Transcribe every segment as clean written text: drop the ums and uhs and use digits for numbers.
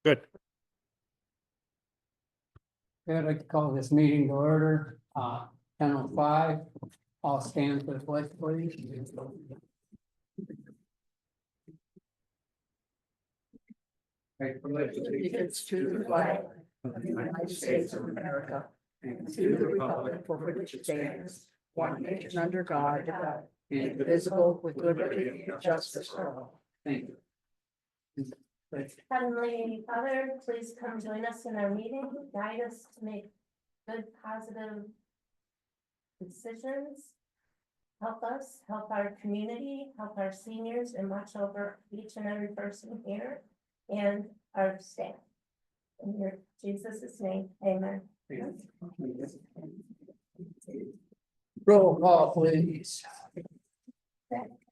Good. Okay, I'd like to call this meeting to order, 10:05. All stand for the pledge, please. Allegiance to the flag of the United States of America and to the republic for which it stands, one nation under God, indivisible, with liberty and justice for all. Thank you. Heavenly Father, please come join us in our meeting, guide us to make good, positive decisions. Help us, help our community, help our seniors, and watch over each and every person here and our staff. In your Jesus' name, amen. Roll call, please.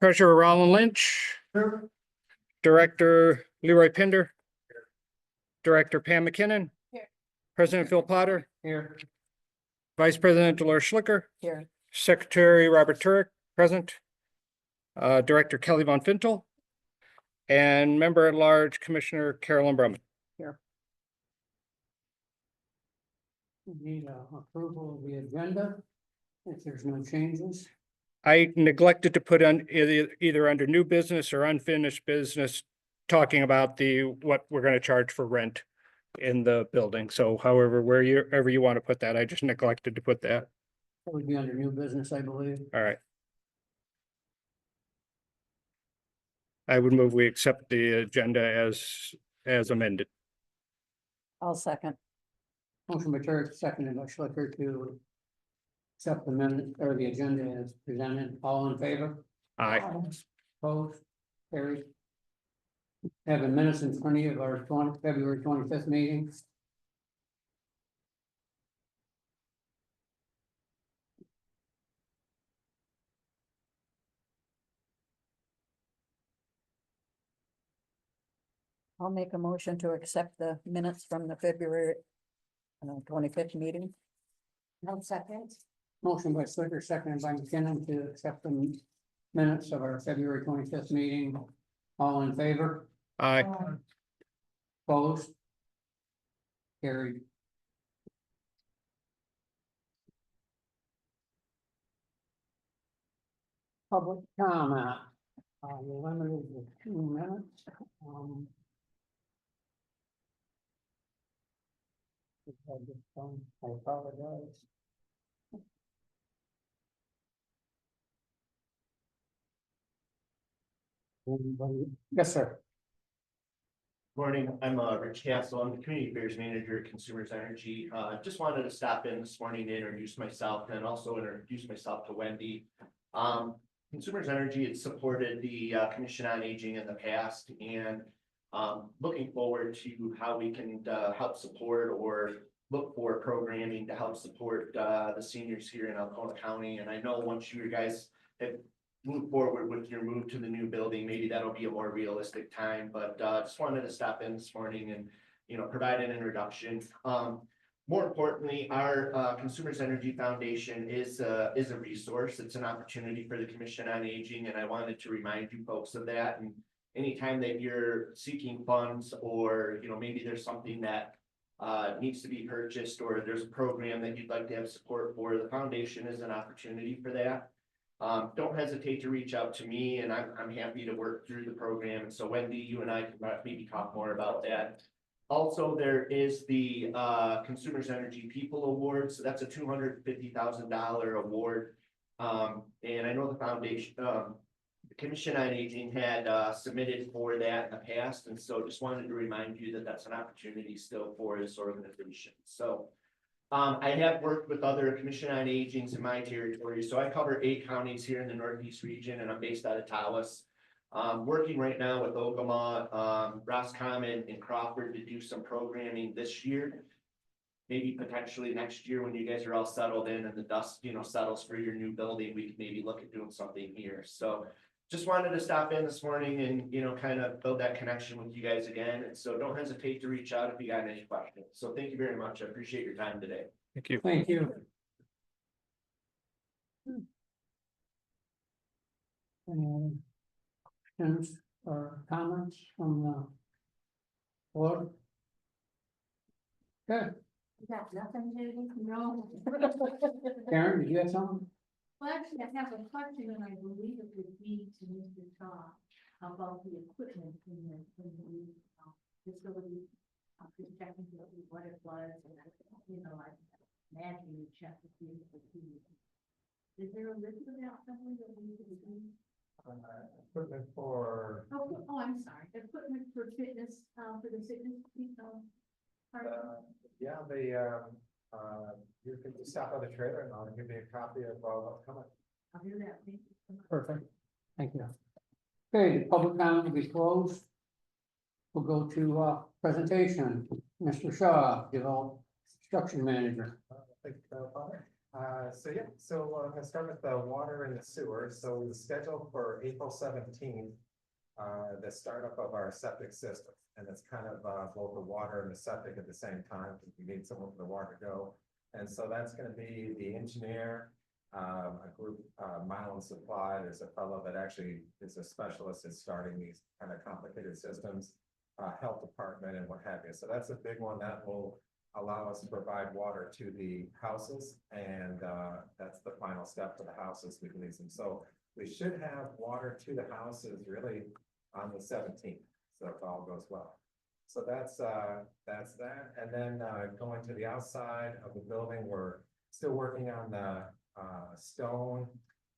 Treasurer Roland Lynch, Director Leroy Pinder, Director Pam McKinnon. Here. President Phil Potter, Here. Vice President Dolores Schlicker, Here. Secretary Robert Turek, present. Director Kelly Von Fintel, and Member at Large Commissioner Carolyn Brumman. We need approval of the agenda. If there's no changes, I neglected to put on either under new business or unfinished business, talking about what we're going to charge for rent in the building. So however, wherever you want to put that, I just neglected to put that. that would be under new business, I believe. All right. I would move we accept the agenda as amended. I'll second. Motion by Turk, seconded by Schlicker to accept the minute or the agenda as presented. All in favor? Aye. Opposed? Carried. Having minutes in front of you of our February 25th meeting. I'll make a motion to accept the minutes from the February 25th meeting. I'll second. Motion by Schlicker, seconded by McKinnon to accept the minutes of our February 25th meeting. All in favor? Aye. Opposed? Carried. Public comment. We're limited to 2 minutes. I apologize. Anybody? Yes, sir. Morning, I'm Rich Castle. I'm the Community Affairs Manager at Consumers Energy. Just wanted to stop in this morning to introduce myself and also introduce myself to Wendy. Consumers Energy has supported the Commission on Aging in the past, and looking forward to how we can help support or look for programming to help support the seniors here in Alcona County. And I know once you guys have move forward with your move to the new building, maybe that'll be a more realistic time, but just wanted to stop in this morning and, provide an introduction. More importantly, our Consumers Energy Foundation is a resource. It's an opportunity for the Commission on Aging, and I wanted to remind you folks of that. And anytime that you're seeking funds, or maybe there's something that needs to be purchased, or there's a program that you'd like to have support for, the foundation is an opportunity for that. Don't hesitate to reach out to me, and I'm happy to work through the program. And so Wendy, you and I can maybe talk more about that. Also, there is the Consumers Energy People Award. So that's a $250,000 award. And I know the foundation, the Commission on Aging had submitted for that in the past. And so just wanted to remind you that that's an opportunity still for this organization. So I have worked with other Commission on Agings in my territory. So I cover 8 counties here in the Northeast region, and I'm based out of Tawas. Working right now with Ogama, Roscommon, and Crawford to do some programming this year. Maybe potentially next year when you guys are all settled in and the dust, settles for your new building, we can maybe look at doing something here. So just wanted to stop in this morning and, kind of build that connection with you guys again. And so don't hesitate to reach out if you got any questions. So thank you very much. I appreciate your time today. Thank you. Thank you. Questions or comments from the board? Good. You got nothing, Judy? No. Karen, did you have something? Well, actually, I have a question, and I believe it would be to Mr. Shaw about the equipment in the facility. Just checking what it was, and I imagine you checked with you. Is there a list of that somewhere that we could do? Equipment for, Oh, I'm sorry, equipment for fitness, for the fitness, part of it? yeah, you can just stop by the trailer and I'll give you a copy of what's coming. I'll do that. Thank you so much. Perfect. Thank you. Okay, the public comment will be closed. We'll go to presentation. Mr. Shaw, Develop Construction Manager. Thank you, Father. I'm gonna start with the water and the sewer. So we scheduled for April 17th, the startup of our septic system. And it's kind of both the water and the septic at the same time, because we need someone for the water to go. And so that's gonna be the engineer, a group, Milan Supply. There's a fellow that actually is a specialist in starting these kind of complicated systems, health department and what have you. So that's a big one that will allow us to provide water to the houses. And that's the final step for the houses. We release them. So we should have water to the houses really on the 17th. So if all goes well. So that's that. And then going to the outside of the building, we're still working on the stone.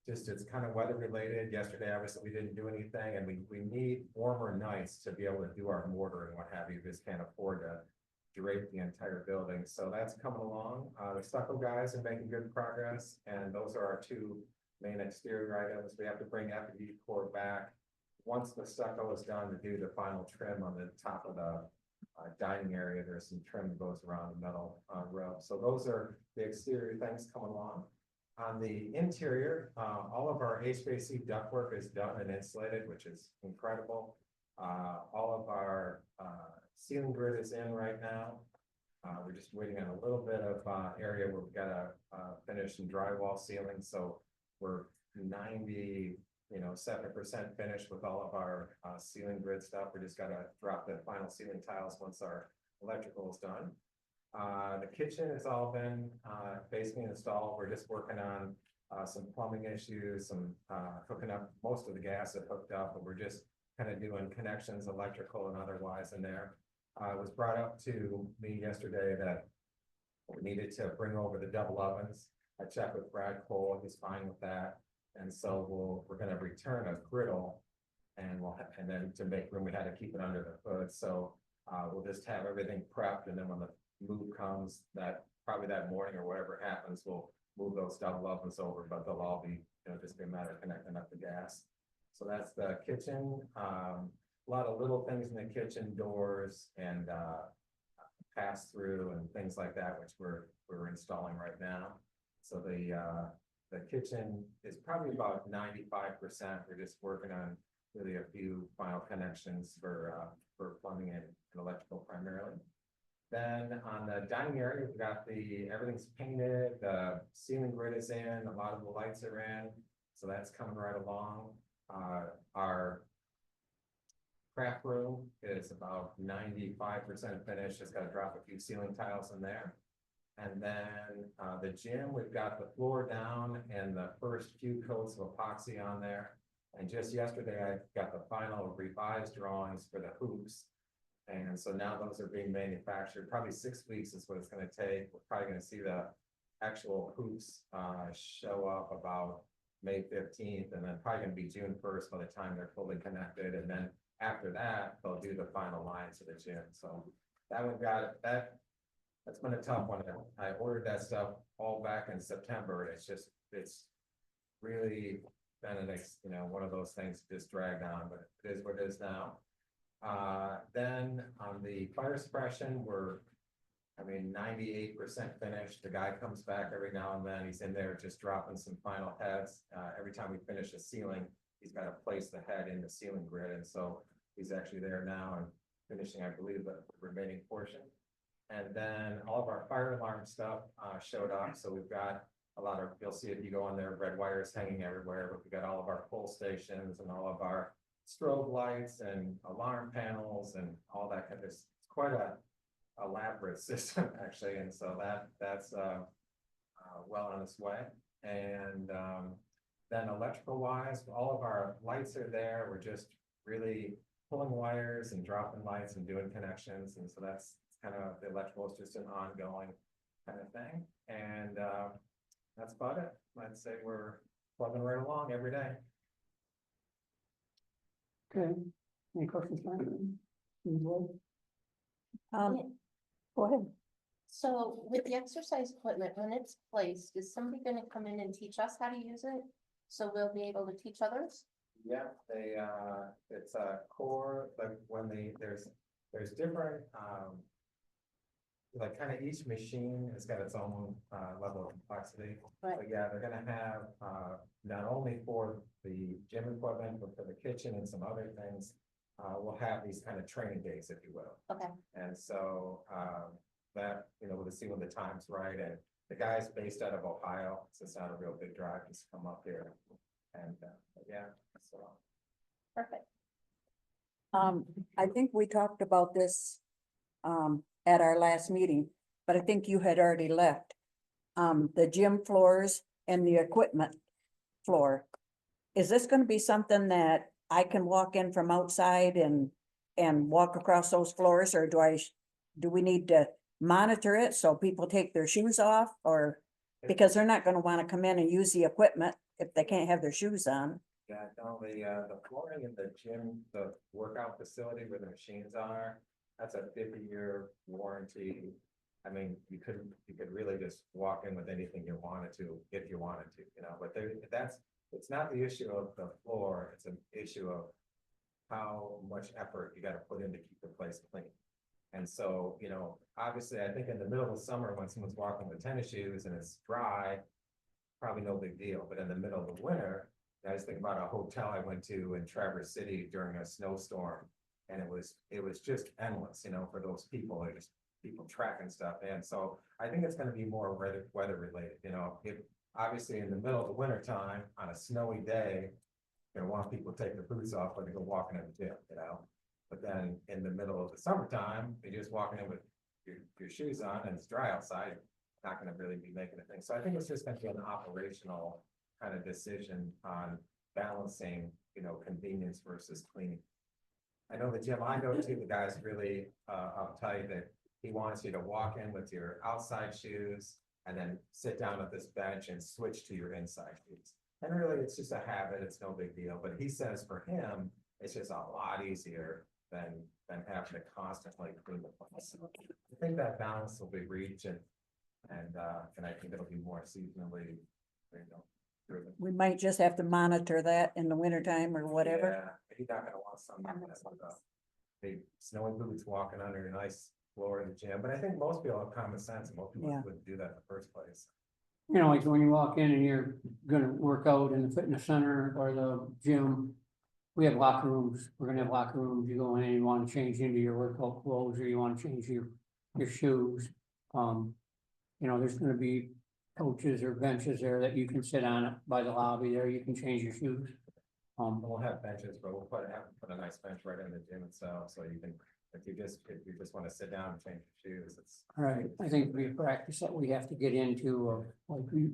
Just it's kind of weather related. Yesterday, obviously, we didn't do anything, and we need warmer nights to be able to do our mortar and what have you. We just can't afford to drape the entire building. So that's coming along. The stucco guys are making good progress, and those are our two main exterior items. We have to bring FD core back once the stucco is done to do the final trim on the top of the dining area. There's some trim that goes around the metal rub. So those are the exterior things coming along. On the interior, all of our HVAC ductwork is done and insulated, which is incredible. All of our ceiling grid is in right now. We're just waiting on a little bit of area where we've got to finish some drywall ceiling. So we're 97% finished with all of our ceiling grid stuff. We just got to drop the final ceiling tiles once our electrical is done. The kitchen has all been basically installed. We're just working on some plumbing issues, some hooking up. Most of the gas is hooked up, but we're just kind of doing connections, electrical and otherwise in there. It was brought up to me yesterday that we needed to bring over the double ovens. I checked with Brad Cole, he's fine with that. And so we're going to return a griddle, and and then to make room, we had to keep it under the hood. So we'll just have everything prepped, and then when the move comes, that probably that morning or whatever happens, we'll move those double ovens over, but they'll all be, just be a matter of connecting up the gas. So that's the kitchen. A lot of little things in the kitchen, doors and pass through and things like that, which we're installing right now. So the kitchen is probably about 95%. We're just working on really a few final connections for plumbing and electrical primarily. Then on the dining area, we've got everything's painted, the ceiling grid is in, a lot of the lights are in, so that's coming right along. Our craft room is about 95% finished, just got to drop a few ceiling tiles in there. And then the gym, we've got the floor down and the first few coats of epoxy on there. And just yesterday, I got the final revised drawings for the hoops. And so now those are being manufactured. Probably 6 weeks is what it's going to take. We're probably going to see the actual hoops show up about May 15th, and then probably going to be June 1st by the time they're fully connected. And then after that, they'll do the final lines of the gym. So that one that's been a tough one. I ordered that stuff all back in September. It's really been one of those things just dragged on, but it is what it is now. Then on the fire suppression, we're 98% finished. The guy comes back every now and then. He's in there just dropping some final heads. Every time we finish a ceiling, he's got to place the head in the ceiling grid. And so he's actually there now and finishing, I believe, the remaining portion. And then all of our fire alarm stuff showed up. So we've got a lot of, you'll see if you go on there, red wires hanging everywhere, but we've got all of our pull stations and all of our strobe lights and alarm panels and all that kind of, it's quite a lab separate system actually, and so that's well on its way. And then electrical wise, all of our lights are there. We're just really pulling wires and dropping lights and doing connections, and so that's kind of, the electrical is just an ongoing kind of thing. And that's about it. I'd say we're plugging right along every day. Okay, any questions? Brian? Go ahead. So with the exercise equipment, when it's placed, is somebody gonna come in and teach us how to use it? So we'll be able to teach others? Yeah, it's a core, like when there's different, like kind of each machine has got its own, level of complexity. Right. But yeah, they're gonna have, not only for the gym equipment, but for the kitchen and some other things. We'll have these kind of training days, if you will. Okay, And so, that, we'll see when the time's right, and the guy's based out of Ohio, so it's not a real big drive, just come up here. And, yeah, so. perfect. I think we talked about this at our last meeting, but I think you had already left. The gym floors and the equipment floor. Is this gonna be something that I can walk in from outside and walk across those floors, or do we need to monitor it so people take their shoes off, or because they're not gonna wanna come in and use the equipment if they can't have their shoes on? Yeah, no, the flooring in the gym, the workout facility where the machines are, that's a 50-year warranty. I mean, you could really just walk in with anything you wanted to, if you wanted to, but it's not the issue of the floor, it's an issue of how much effort you gotta put in to keep the place clean. And so, obviously, I think in the middle of summer, when someone's walking with tennis shoes and it's dry, probably no big deal, but in the middle of the winter, I just think about a hotel I went to in Traverse City during a snowstorm. And it was just endless, for those people, they're just people tracking stuff. And so I think it's gonna be more weather related, if obviously in the middle of the winter time on a snowy day, you want people to take their boots off when they go walking in the gym, But then in the middle of the summertime, you're just walking in with your shoes on and it's dry outside, not gonna really be making a thing. So I think it's just gonna be an operational kind of decision on balancing, convenience versus cleaning. I know the gym I go to, the guy's really uptight that he wants you to walk in with your outside shoes and then sit down at this bench and switch to your inside shoes. And really, it's just a habit, it's no big deal, but he says for him, it's just a lot easier than having to constantly clean the place. I think that balance will be reached, and I think it'll be more seasonally, driven. We might just have to monitor that in the wintertime or whatever. Yeah, he's not gonna want something with big snowy boots walking under a nice floor in the gym, but I think most people have common sense, and most people Yeah. wouldn't do that in the first place. Like when you walk in and you're gonna work out in the fitness center or the gym, we have locker rooms. We're gonna have locker rooms. You go in and you wanna change into your workout clothes, or you wanna change your shoes. There's gonna be coaches or benches there that you can sit on by the lobby there. You can change your shoes. We'll have benches, but we'll put a nice bench right in the gym itself, so you can, if you just wanna sit down and change your shoes, it's. All right, I think we practice that we have to get into,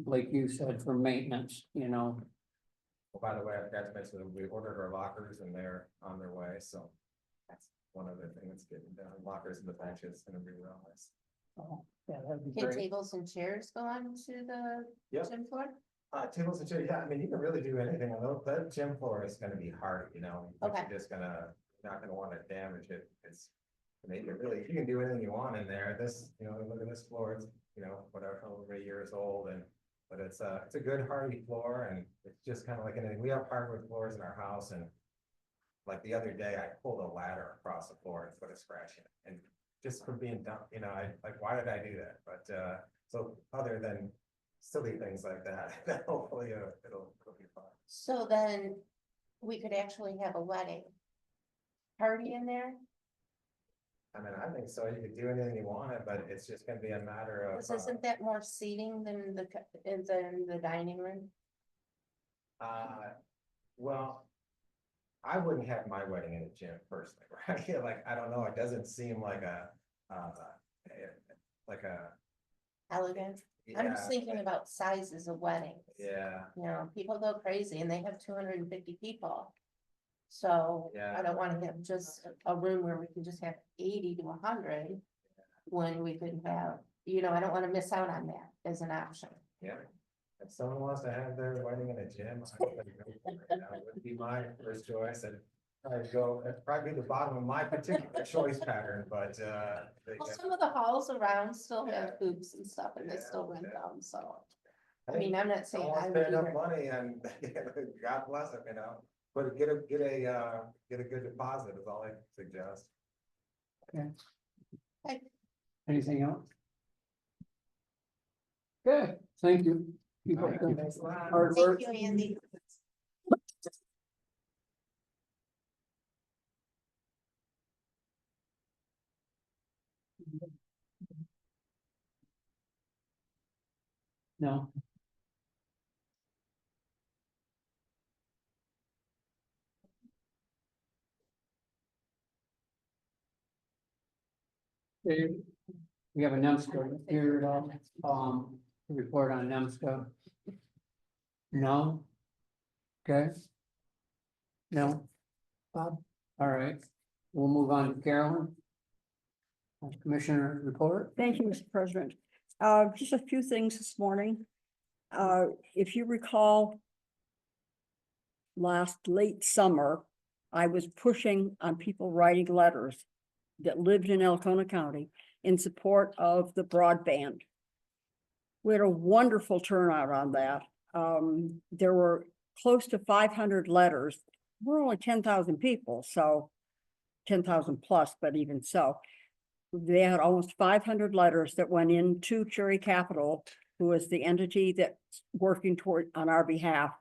like you said, for maintenance, Well, by the way, I forgot to mention that we ordered our lockers and they're on their way, so that's one other thing that's getting done. Lockers and the benches and everything else. Oh, yeah, that'd be Can great. tables and chairs go on to the Yep. gym floor? Tables and chairs, yeah, I mean, you can really do anything on those. That gym floor is gonna be hard, but Okay. you're just not gonna wanna damage it. It's. You can do anything you want in there. This, look at this floor, it's, whatever, however many years old, but it's a good hardy floor, and it's just kind of like anything. We have hardwood floors in our house, and like the other day, I pulled a ladder across the floor and put a scratch in it, and just from being dumb, why did I do that? But so other than silly things like that, hopefully it'll be fine. So then we could actually have a wedding party in there? I mean, I think so. You could do anything you wanted, but it's just gonna be a matter of. Because isn't that more seating than the dining room? Well, I wouldn't have my wedding in a gym personally, right? Like, I don't know, it doesn't seem like like a. Elegant. I'm just yeah, thinking about sizes of weddings. Yeah, You know, people go crazy and they have 250 people. So I Yeah. don't wanna have just a room where we can just have 80 to 100. When we could have, you know, I don't wanna miss out on that as an option. yeah. If someone wants to have their wedding in a gym, I think that would be my first choice, and I'd go, it'd probably be the bottom of my particular choice pattern, but, Well, some of the halls around still Yeah. have hoops and stuff and they Yeah, still rent yeah. them, so. I mean, I'm not saying I Someone's would paying enough either. money and God bless them, you know, but get a good deposit is all I suggest. Anything else? Okay, thank you. Keep up the hard work. Thank you, Andy. No. Okay, we have a NEMSCO here, report on NEMSCO. No? Okay. No? Bob? All right, we'll move on to Carolyn. Commissioner report. Thank you, Mr. President. Just a few things this morning. If you recall, last late summer, I was pushing on people writing letters that lived in Alcona County in support of the broadband. We had a wonderful turnout on that. There were close to 500 letters. We're only 10,000 people, so 10,000 plus, but even so. They had almost 500 letters that went into Cherry Capital, who is the entity that's working toward on our behalf.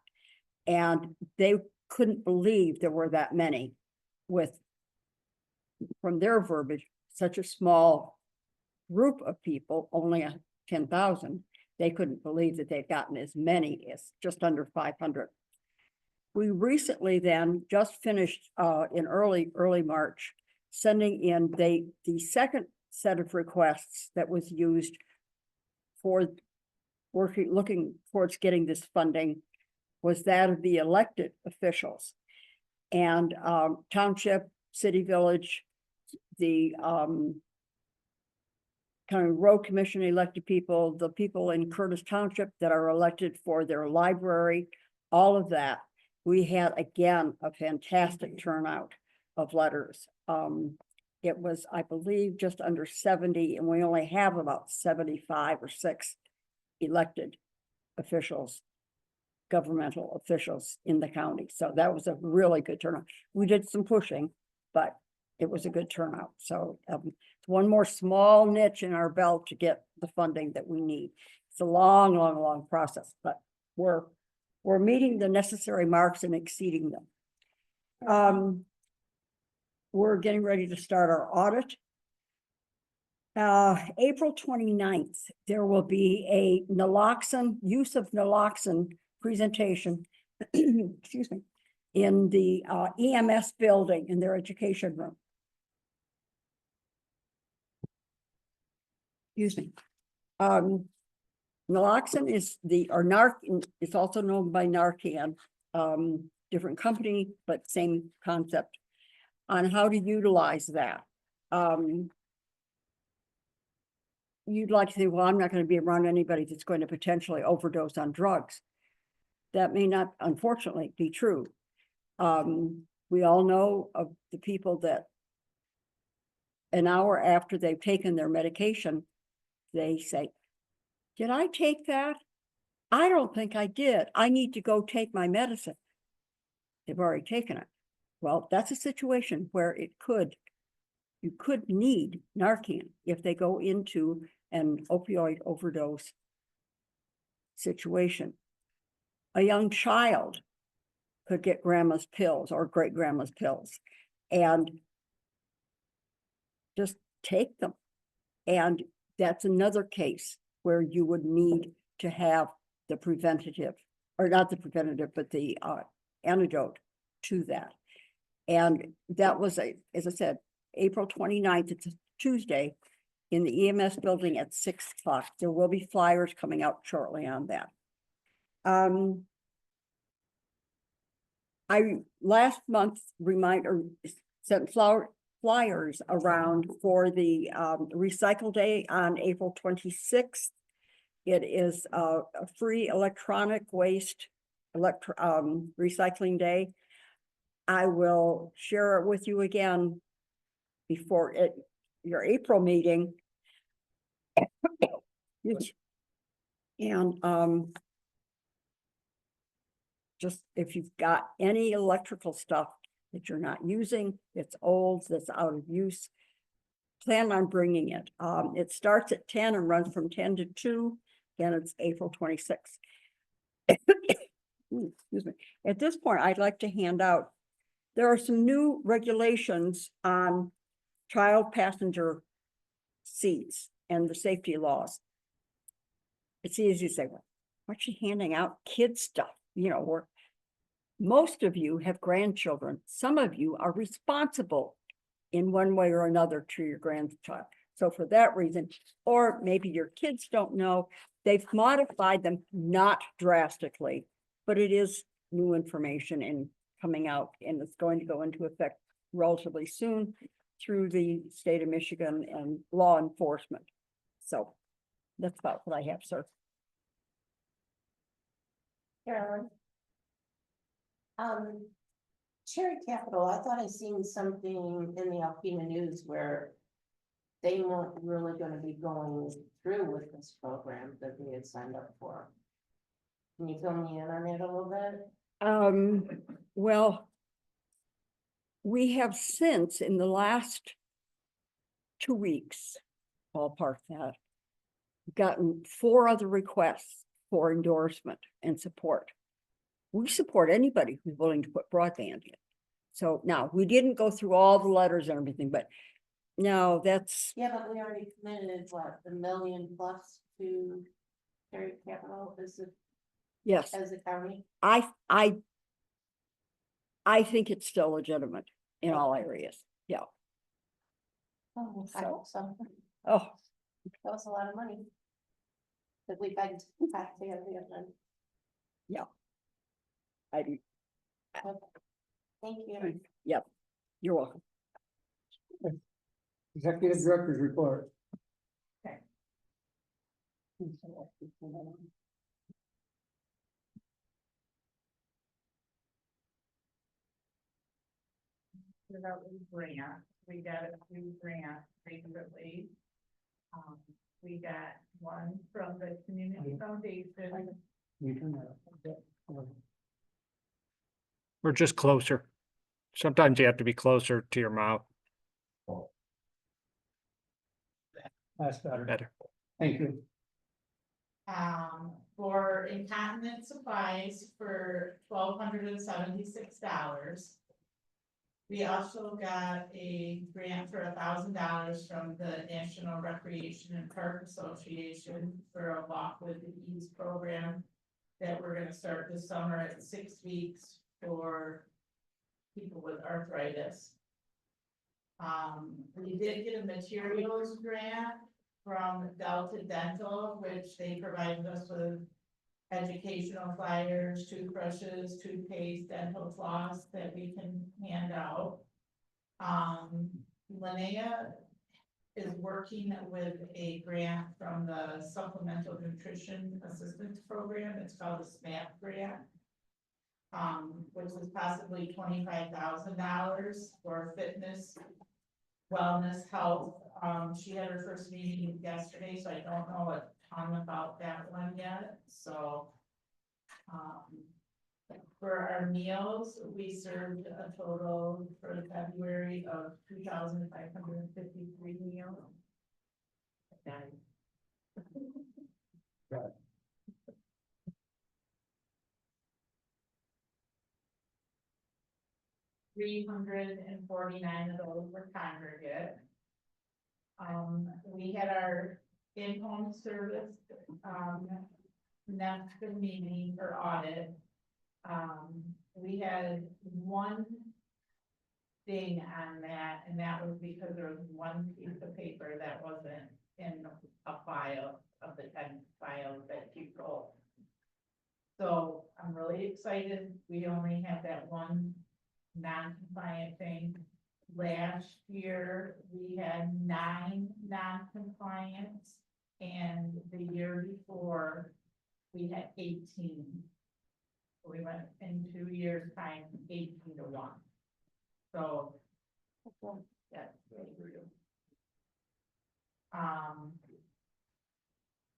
And they couldn't believe there were that many with, from their verbiage, such a small group of people, only 10,000. They couldn't believe that they'd gotten as many as just under 500. We recently then just finished in early March, sending in the second set of requests that was used for looking towards getting this funding was that of the elected officials. And township, city, village, the county road commission elected people, the people in Curtis Township that are elected for their library, all of that. We had, again, a fantastic turnout of letters. It was, I believe, just under 70, and we only have about 75 or 6 elected officials, governmental officials in the county. So that was a really good turnout. We did some pushing, but it was a good turnout. So it's one more small niche in our belt to get the funding that we need. It's a long, long, long process, but we're meeting the necessary marks and exceeding them. We're getting ready to start our audit. April 29th, there will be a naloxone, use of naloxone presentation, excuse me, in the EMS building in their education room. Excuse me. Naloxone is it's also known by Narcan, different company, but same concept on how to utilize that. You'd like to think, well, I'm not going to be around anybody that's going to potentially overdose on drugs. That may not, unfortunately, be true. We all know of the people that an hour after they've taken their medication, they say, did I take that? I don't think I did. I need to go take my medicine. They've already taken it. Well, that's a situation where you could need Narcan if they go into an opioid overdose situation. A young child could get grandma's pills or great grandma's pills and just take them. And that's another case where you would need to have the preventative, or not the preventative, but the antidote to that. And that was, as I said, April 29th, it's a Tuesday. in the EMS building at 6 o'clock. There will be flyers coming out shortly on that. I last month sent flyers around for the Recycle Day on April 26th. It is a free electronic waste recycling day. I will share it with you again before your April meeting. And just if you've got any electrical stuff that you're not using, it's old, that's out of use, plan on bringing it. It starts at 10 and runs from 10 to 2. Again, it's April 26th. Excuse me. At this point, I'd like to hand out, there are some new regulations on child passenger seats and the safety laws. It's easy to say, well, what's she handing out kid stuff? You know, where most of you have grandchildren. Some of you are responsible in one way or another to your grandchild. So for that reason, or maybe your kids don't know, they've modified them, not drastically, but it is new information and coming out, and it's going to go into effect relatively soon through the state of Michigan and law enforcement. So that's about what I have, sir. Carolyn. Cherry Capital, I thought I seen something in the Alpena News where they weren't really gonna be going through with this program that they had signed up for. Can you fill me in on it a little bit? Well, we have since in the last 2 weeks, ballpark that, gotten 4 other requests for endorsement and support. We support anybody who's willing to put broadband in. So now, we didn't go through all the letters and everything, but no, that's, Yeah, but we already committed, what, $1 million plus to Cherry Capital yes, as a county? I think it's still legitimate in all areas. Yeah. Oh, I So- hope so. Oh, That was a lot of money. That we begged taxpayers to get done. I do. Thank you. Yep. You're welcome. Executive Director's Report. Okay. About the grant, we got a few grants recently. We got one from the Community Foundation. You turn that up. Or just closer. Sometimes you have to be closer to your mouth. That's better. Better. Thank you. For incontinence supplies for $1,276. We also got a grant for $1,000 from the National Recreation and Park Association for a Walk with the Ease program that we're gonna start this summer at 6 weeks for people with arthritis. We did get a materials grant from Delta Dental, which they provided us with educational flyers, toothbrushes, toothpaste, dental floss that we can hand out. Linnea is working with a grant from the Supplemental Nutrition Assistance Program. It's called the SMAP grant. Which is possibly $25,000 for fitness, wellness, health. She had her first meeting yesterday, so I don't know a ton about that one yet, so. For our meals, we served a total for February of 2,553 meals. Got it. $349 of those were congregate. We had our in-home service, next meeting or audit. We had one thing on that, and that was because there was one piece of paper that wasn't in a file of the 10 files that you pulled. So I'm really excited. We only had that one non-compliant thing. Last year, we had 9 non-compliance, and the year before, we had 18. We went in 2 years' time, 18 to 1. So. That's really good.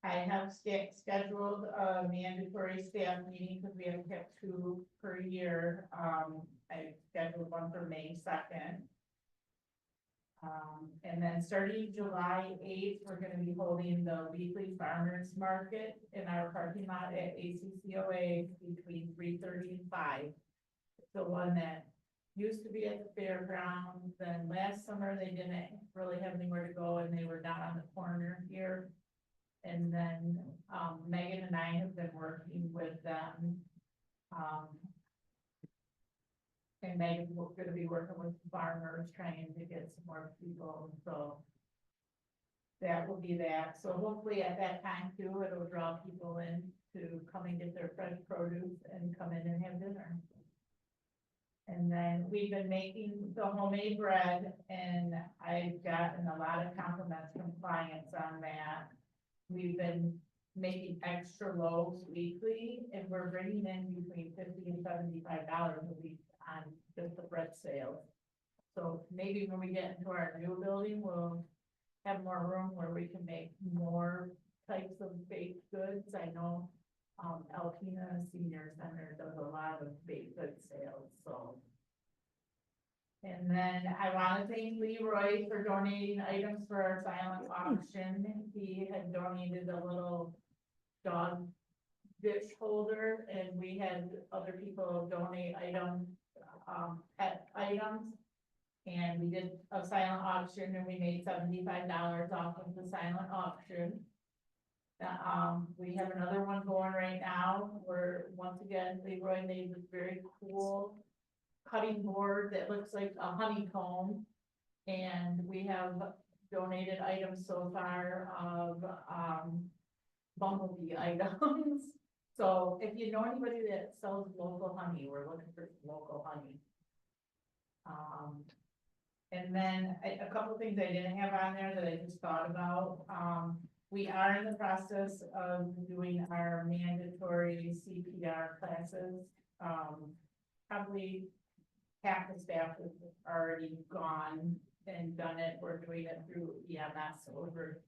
I have scheduled a mandatory staff meeting because we have kept 2 per year. I scheduled one for May 2nd. And then starting July 8th, we're gonna be holding the weekly farmers market in our parking lot at ACCOA between 3:30 and 5. It's the one that used to be at the fairgrounds, then last summer they didn't really have anywhere to go and they were down on the corner here. And then, Megan and I have been working with them. And Megan's gonna be working with farmers, trying to get some more people, so. That will be that, so hopefully at that time too, it'll draw people in to come and get their fresh produce and come in and have dinner. And then we've been making the homemade bread, and I've gotten a lot of compliments from clients on that. We've been making extra loaves weekly, and we're bringing in between $50 and $75 a week on just the bread sales. So maybe when we get into our new building, we'll have more room where we can make more types of baked goods. I know Alpena Senior Center does a lot of baked good sales, so. And then I want to thank Leroy for donating items for our silent auction. He had donated a little dog dish holder, and we had other people donate items, pet items. And we did a silent auction, and we made $75 off of the silent auction. We have another one going right now, where once again, Leroy made this very cool cutting board that looks like a honeycomb. And we have donated items so far of, bumblebee items. So if you know anybody that sells local honey, we're looking for local honey. And then a couple of things I didn't have on there that I just thought about. We are in the process of doing our mandatory CPR classes. Probably half the staff has already gone and done it. We're doing it through EMS over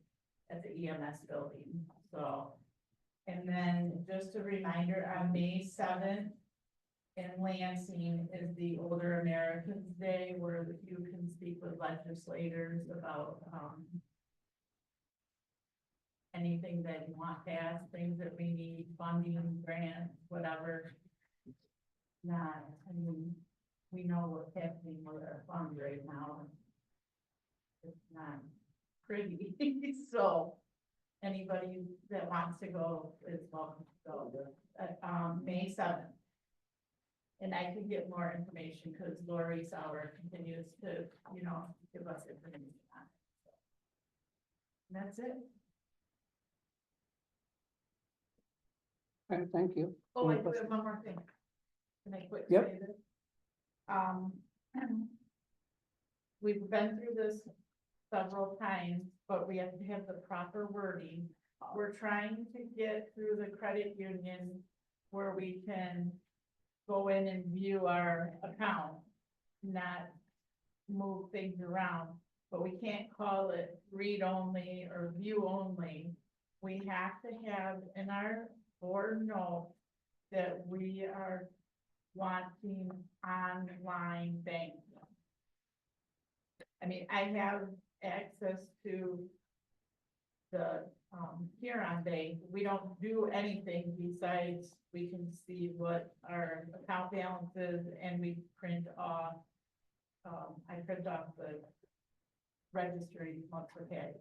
at the EMS building, so. And then just a reminder, on May 7th in Lansing is the Older Americans Day, where you can speak with legislators about, anything that you want passed, things that we need, funding, grants, whatever. Not, I mean, we know what's happening with our funds right now. It's not pretty, so anybody that wants to go is welcome to go, May 7th. And I can get more information, because Lori Sauer continues to, give us information on it. And that's it. Okay, thank you. Oh, I do have one more thing. Can I quick Yep. say this? We've been through this several times, but we have to have the proper wording. We're trying to get through the credit union where we can go in and view our account, not move things around, but we can't call it read only or view only. We have to have in our board note that we are wanting online banking. I mean, I have access to the Huron Bank. We don't do anything besides we can see what our account balance is, and we print off. I print off the registry once we're paid.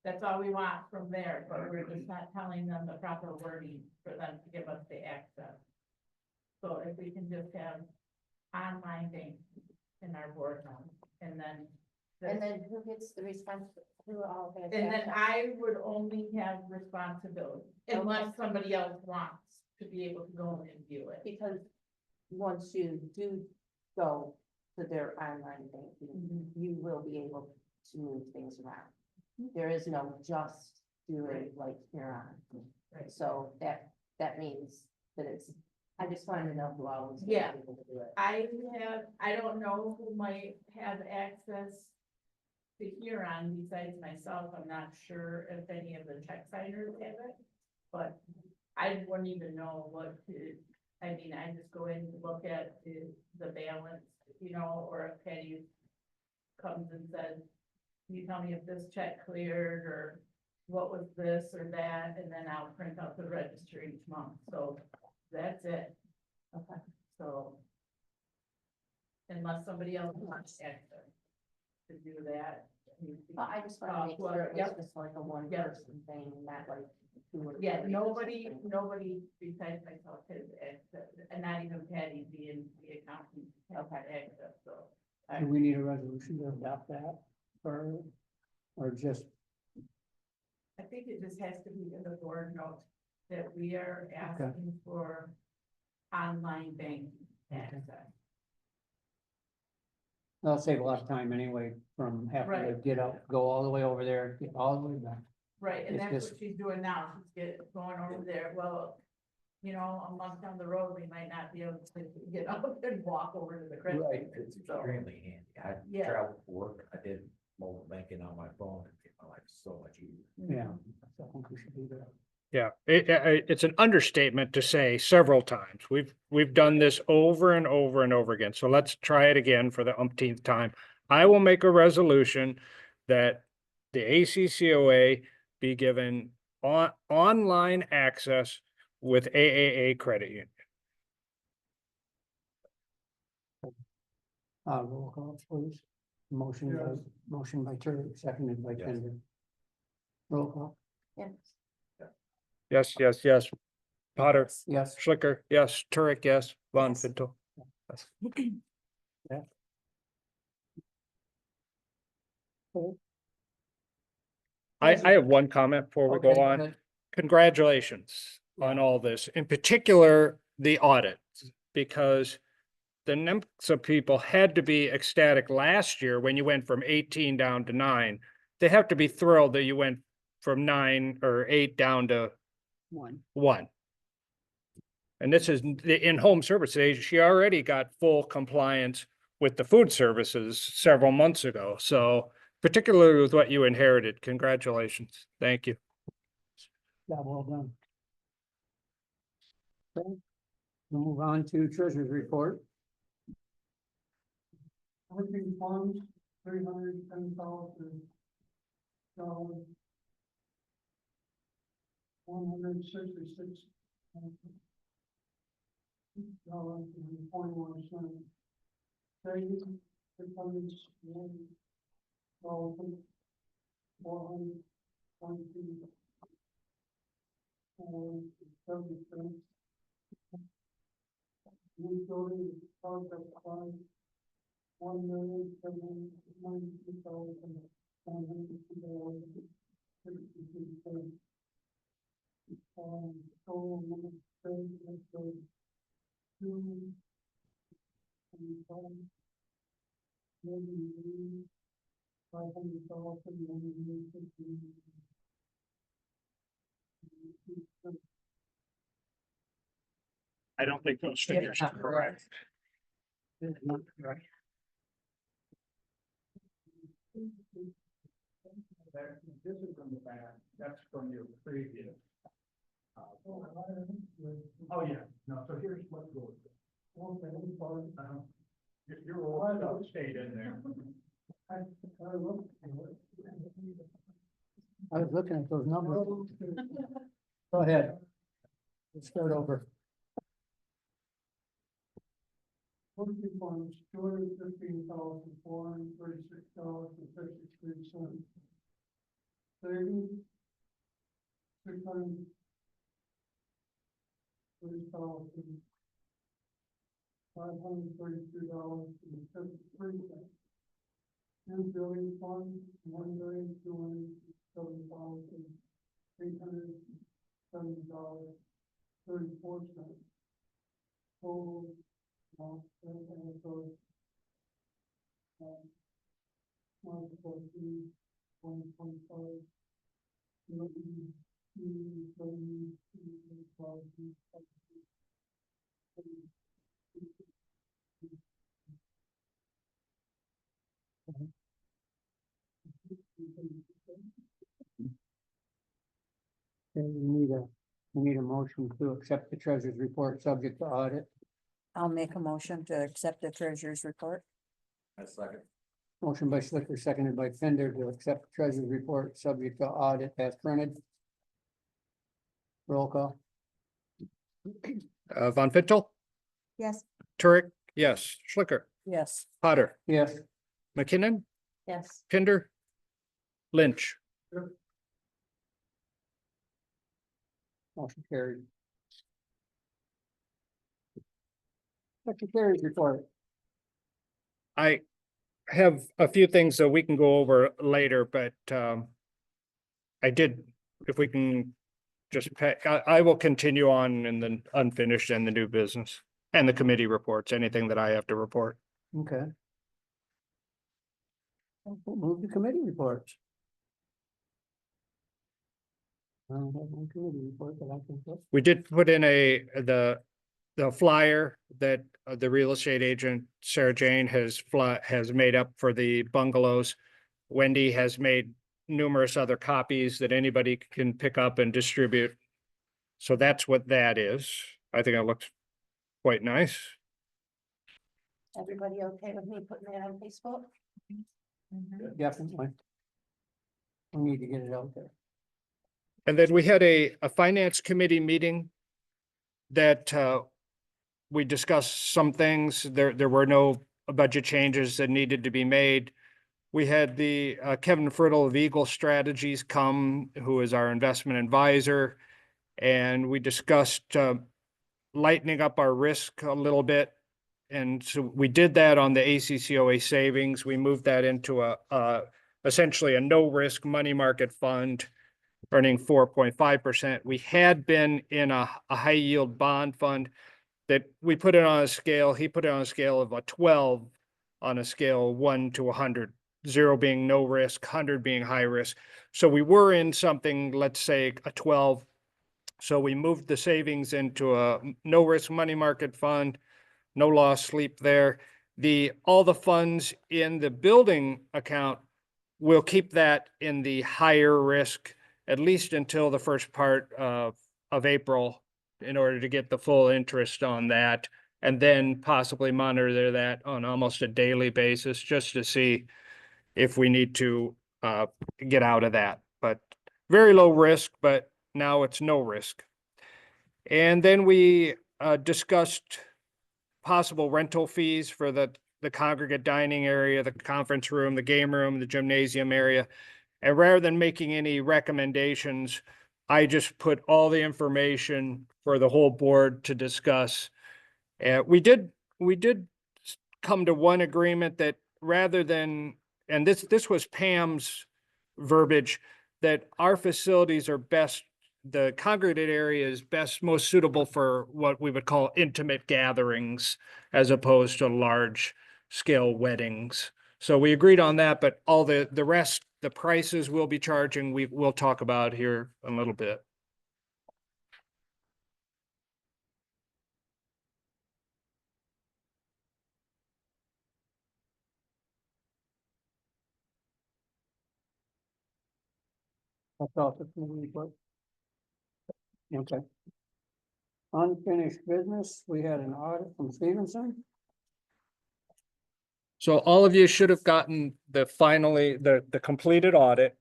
That's all we want from there, but we're just not telling them the proper wording for them to give us the access. So if we can just have online banking, in our board room, and then. And then who gets the response, who all has? And then access? I would only have responsibility unless somebody else wants to be able to go and view it. Because once you do go to their online banking, you will be able to move things around. There is no just do it like you're on. Right. So that means that it's, I just wanted to know who all was. Yeah. able to do it. I don't know who might have access to Huron besides myself. I'm not sure if any of the check signers have it. But I wouldn't even know what to, I mean, I just go in and look at the balance, you know, or if Patty comes and says, can you tell me if this check cleared or what was this or that, and then I'll print out the register each month, so that's it. Okay. So. Unless somebody else wants access to do that. But I just want to make sure it was Yep. just like a one Yep. person thing, not like two or Yeah, three or nobody something. besides myself has access, and not even Patty being the accountant has access, so. Do we need a resolution to adopt that, or just, I think it just has to be in the board notes that we are asking for online banking access. that'll save a lot of time anyway, from having to Right. get up, go all the way over there, get all the way back. Right, and It's that's just- what she's doing now, going over there, well, you know, a month down the road, we might not be able to get up and walk over to the credit. Right. union, It's so, extremely handy. I Yeah. travel for work. I did mobile banking on my phone and made my life so much easier. Yeah, so I think we should do that. Yeah, it's an understatement to say several times. We've done this over and over and over again. So let's try it again for the umpteenth time. I will make a resolution that the ACCOA be given online access with AAA Credit Union. Roll call, please. Motion by Turk, seconded by Yes. Tender. Roll call, Yes. Yes, yes, yes. Potter, yes. Schlicker, yes. Turek, yes. Von Yes. Fintel. Yes. Yeah. I have one comment before we go Okay, on. good. Congratulations on all this, in particular, the audit, because the NIMSA people had to be ecstatic last year when you went from 18 down to 9. They have to be thrilled that you went from 9 or 8 down to One. 1. And this is the in-home service. She already got full compliance with the food services several months ago. So particularly with what you inherited, congratulations. Thank you. Job well done. Okay. We'll move on to treasurer's report. Working funds, $310,000. $166. $41. Savings, $601. $422. And 70 cents. New building contract fund, $1,792,902. Total number of days, let's go. 2. And 5. Maybe $500,000. I don't think those figures are correct. This is from the back, that's from your previous. Oh, yeah, no, so here's what goes. Your old stuff stayed in there. I was looking at those numbers. Go ahead. Let's start over. Working funds, $215,436.53. Savings. $630,000. $533.33. New building fund, $1,220,370.34. Total amount spent on the code. 114,125. Okay, we need a motion to accept the treasurer's report subject to audit. I'll make a motion to accept the treasurer's report. I second. Motion by Schlichter, seconded by Fender to accept the treasurer's report subject to audit as printed. Roll call. Von Fittel, Yes. Turek, yes, Schlicker, Yes. Potter, Yes. McKinnon, Yes. Pinder, Lynch. Motion carried. Secretary's report. I have a few things that we can go over later, but I did, if we can just, I will continue on in the unfinished and the new business and the committee reports, anything that I have to report. Okay. We'll move to committee reports. I don't have one committee report that I can put. We did put in the flyer that the real estate agent, Sarah Jane, has made up for the bungalows. Wendy has made numerous other copies that anybody can pick up and distribute. So that's what that is. I think it looks quite nice. Everybody okay with me putting that on Facebook? Definitely. We need to get it out there. And then we had a finance committee meeting that we discussed some things. There were no budget changes that needed to be made. We had the Kevin Friddle of Eagle Strategies come, who is our investment advisor. And we discussed lightening up our risk a little bit. And so we did that on the ACCOA savings. We moved that into essentially a no risk money market fund, earning 4.5%. We had been in a high yield bond fund that we put it on a scale. He put it on a scale of a 12 on a scale of 1 to 100, 0 being no risk, 100 being high risk. So we were in something, let's say a 12. So we moved the savings into a no risk money market fund, no loss sleep there. All the funds in the building account, we'll keep that in the higher risk, at least until the first part of April, in order to get the full interest on that, and then possibly monitor that on almost a daily basis, just to see if we need to get out of that. But very low risk, but now it's no risk. And then we discussed possible rental fees for the congregate dining area, the conference room, the game room, the gymnasium area. And rather than making any recommendations, I just put all the information for the whole board to discuss. We did come to one agreement that rather than, and this was Pam's verbiage, that our facilities are best, the congregate area is best, most suitable for what we would call intimate gatherings as opposed to large scale weddings. So we agreed on that, but all the rest, the prices we'll be charging, we'll talk about here in a little bit. That's all for committee report. Okay. Unfinished business, we had an audit from Stevenson. So all of you should have gotten the completed audit.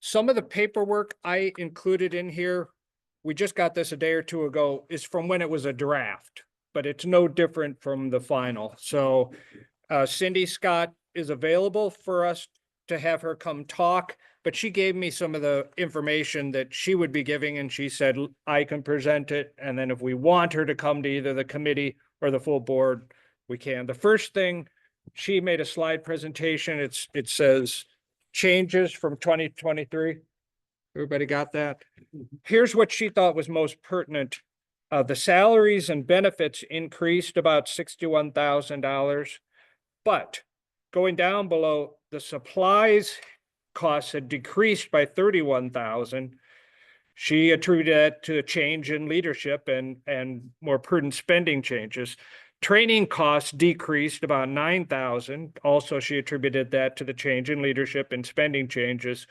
Some of the paperwork I included in here, we just got this a day or two ago, is from when it was a draft, but it's no different from the final. So Cindy Scott is available for us to have her come talk, but she gave me some of the information that she would be giving, and she said I can present it. And then if we want her to come to either the committee or the full board, we can. The first thing, she made a slide presentation. It says changes from 2023. Everybody got that? Here's what she thought was most pertinent. The salaries and benefits increased about $61,000. But going down below, the supplies costs had decreased by 31,000. She attributed that to a change in leadership and more prudent spending changes. Training costs decreased about 9,000. Also, she attributed that to the change in leadership and spending changes.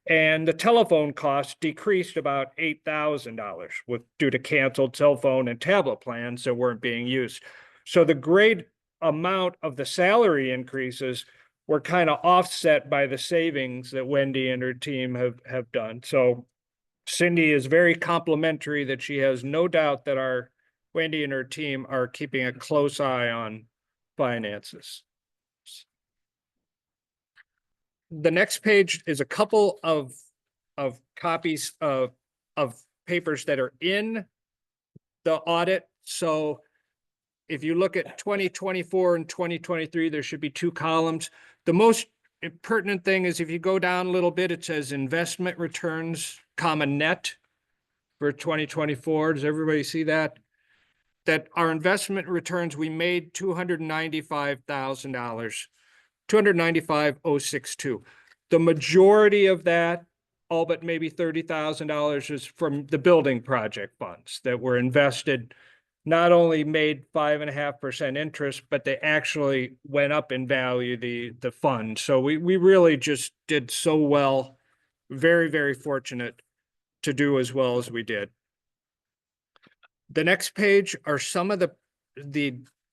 And the telephone costs decreased about $8,000 due to canceled cell phone and tablet plans that weren't being used. So the great amount of the salary increases were kind of offset by the savings that Wendy and her team have done. So Cindy is very complimentary that she has no doubt that Wendy and her team are keeping a close eye on finances. The next page is a couple of copies of papers that are in the audit. So if you look at 2024 and 2023, there should be 2 columns. The most pertinent thing is if you go down a little bit, it says investment returns, net for 2024. Does everybody see that? That our investment returns, we made $295,000. 295,062. The majority of that, all but maybe $30,000, is from the building project funds that were invested, not only made 5.5% interest, but they actually went up in value, the fund. So we really just did so well. Very, very fortunate to do as well as we did. The next page are some of the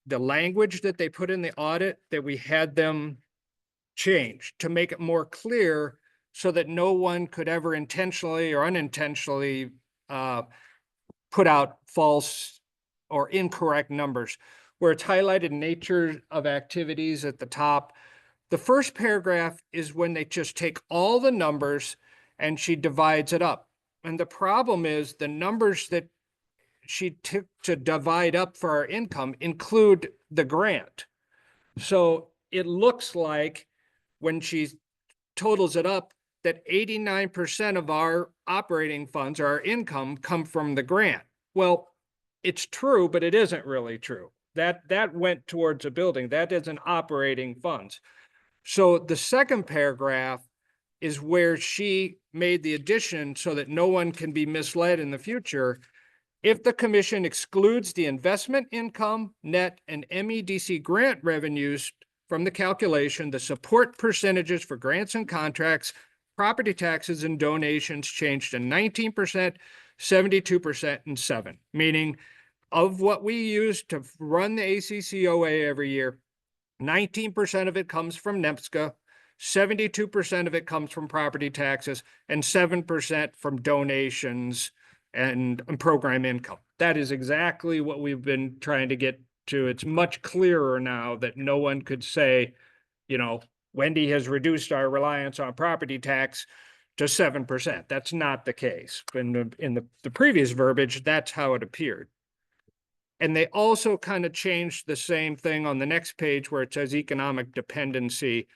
language that they put in the audit that we had them change to make it more clear so that no one could ever intentionally or unintentionally put out false or incorrect numbers. Where it's highlighted nature of activities at the top. The first paragraph is when they just take all the numbers and she divides it up. And the problem is the numbers that she took to divide up for our income include the grant. So it looks like when she totals it up, that 89% of our operating funds or our income come from the grant. Well, it's true, but it isn't really true. That went towards a building. That isn't operating funds. So the second paragraph is where she made the addition so that no one can be misled in the future. If the commission excludes the investment income, net, and MEDC grant revenues from the calculation, the support percentages for grants and contracts, property taxes, and donations changed to 19%, 72%, and 7%, meaning of what we use to run the ACCOA every year, 19% of it comes from NEPSCA, 72% of it comes from property taxes, and 7% from donations and program income. That is exactly what we've been trying to get to. It's much clearer now that no one could say, Wendy has reduced our reliance on property tax to 7%. That's not the case. In the previous verbiage, that's how it appeared. And they also kind of changed the same thing on the next page where it says economic dependency,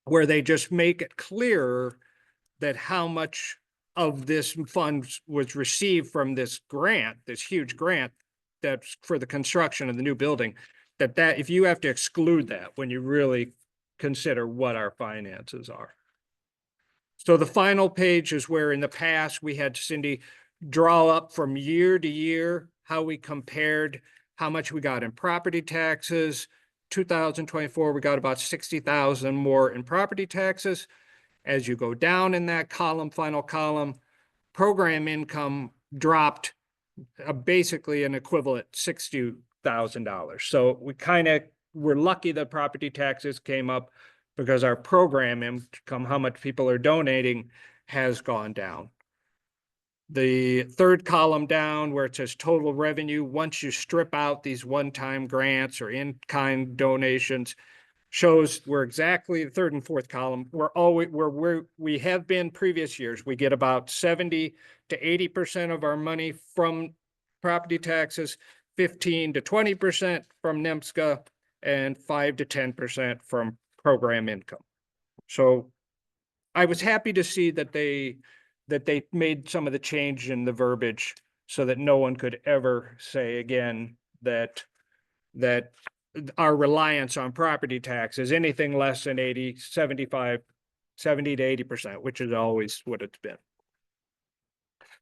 where they just make it clearer that how much of this fund was received from this grant, this huge grant that's for the construction of the new building, that if you have to exclude that when you really consider what our finances are. So the final page is where in the past we had Cindy draw up from year to year how we compared how much we got in property taxes. 2024, we got about 60,000 more in property taxes. As you go down in that column, final column, program income dropped basically an equivalent $60,000. So we're lucky that property taxes came up because our program income, how much people are donating, has gone down. The third column down where it says total revenue, once you strip out these one-time grants or in-kind donations, shows we're exactly the third and fourth column. We're always where we have been previous years. We get about 70 to 80% of our money from property taxes, 15 to 20% from NEMSCA, and 5 to 10% from program income. So I was happy to see that they made some of the change in the verbiage so that no one could ever say again that our reliance on property tax is anything less than 70 to 80%, which is always what it's been.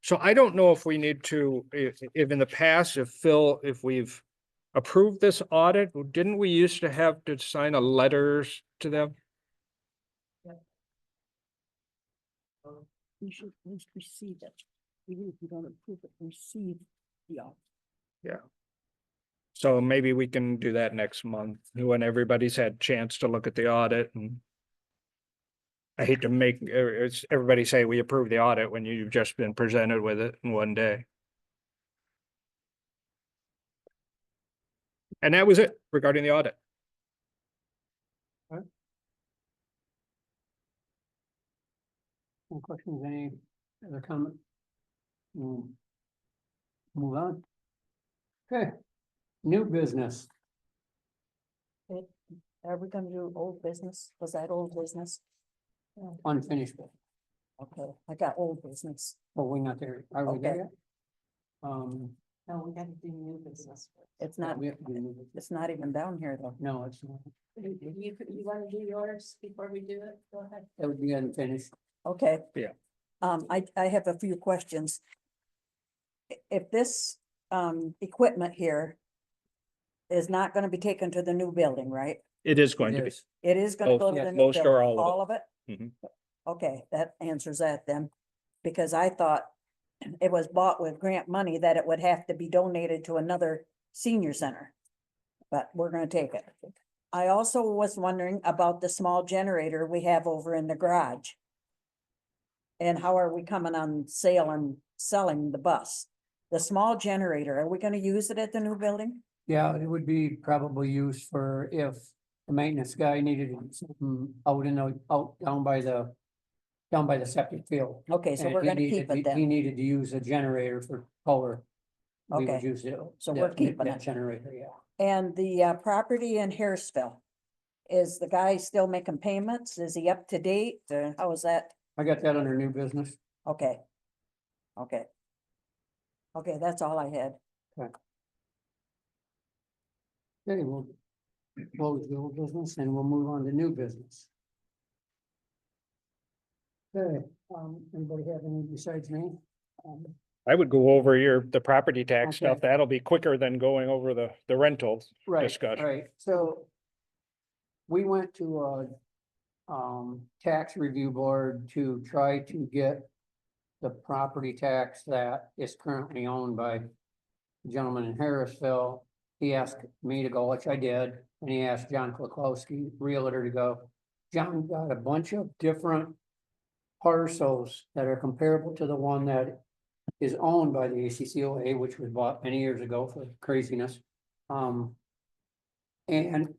So I don't know if we need to, if in the past, if we've approved this audit, didn't we used to have to sign a letters to them? We should at least receive it. Even if you don't approve it, receive the audit. So maybe we can do that next month when everybody's had chance to look at the audit and. I hate to make everybody say we approve the audit when you've just been presented with it in one day. And that was it regarding the audit. Any questions, any other comment? Move on. Okay, new business. Are we gonna do old business? Was that old business? Unfinished business. Okay, I got old business. Oh, we're not there. Are we there Okay. yet? No, we gotta do new business. It's yeah, not, we have to do new business. it's not even down here though. No, it's not. You wanna do yours before we do it? Go ahead. That would be unfinished. Okay. Yeah. I have a few questions. If this, equipment here is not gonna be taken to the new building, right? It is going to be. Yes. It is gonna go Most- to the yeah, new most or building, all of it. all of it? Mhm. Okay, that answers that then, because I thought it was bought with grant money that it would have to be donated to another senior center. But we're gonna take it. I also was wondering about the small generator we have over in the garage. And how are we coming on sale and selling the bus? The small generator, are we gonna use it at the new building? Yeah, it would be probably used for if the maintenance guy needed something out in the, down by the septic field. Okay, so And we're he gonna keep needed- it He then. needed to use a generator for power. We would Okay, use it. so we're that- keeping that it. Generator, yeah. And the property in Harrisville, is the guy still making payments? Is he up to date? How is that? I got that under new business. Okay. Okay. Okay, that's all I had. Okay, we'll close the old business and we'll move on to new business. Okay, anybody have any besides me? I would go over the property tax Okay. stuff. That'll be quicker than going over the rentals. Right, discussion. right, so. We went to tax review board to try to get. The property tax that is currently owned by. the Gentleman in Harrisville, he asked me to go, which I did, and he asked John Klukowski, Realtor, to go. John got a bunch of different. Parcels that are comparable to the one that is owned by the ACCOA, which was bought many years ago for craziness. And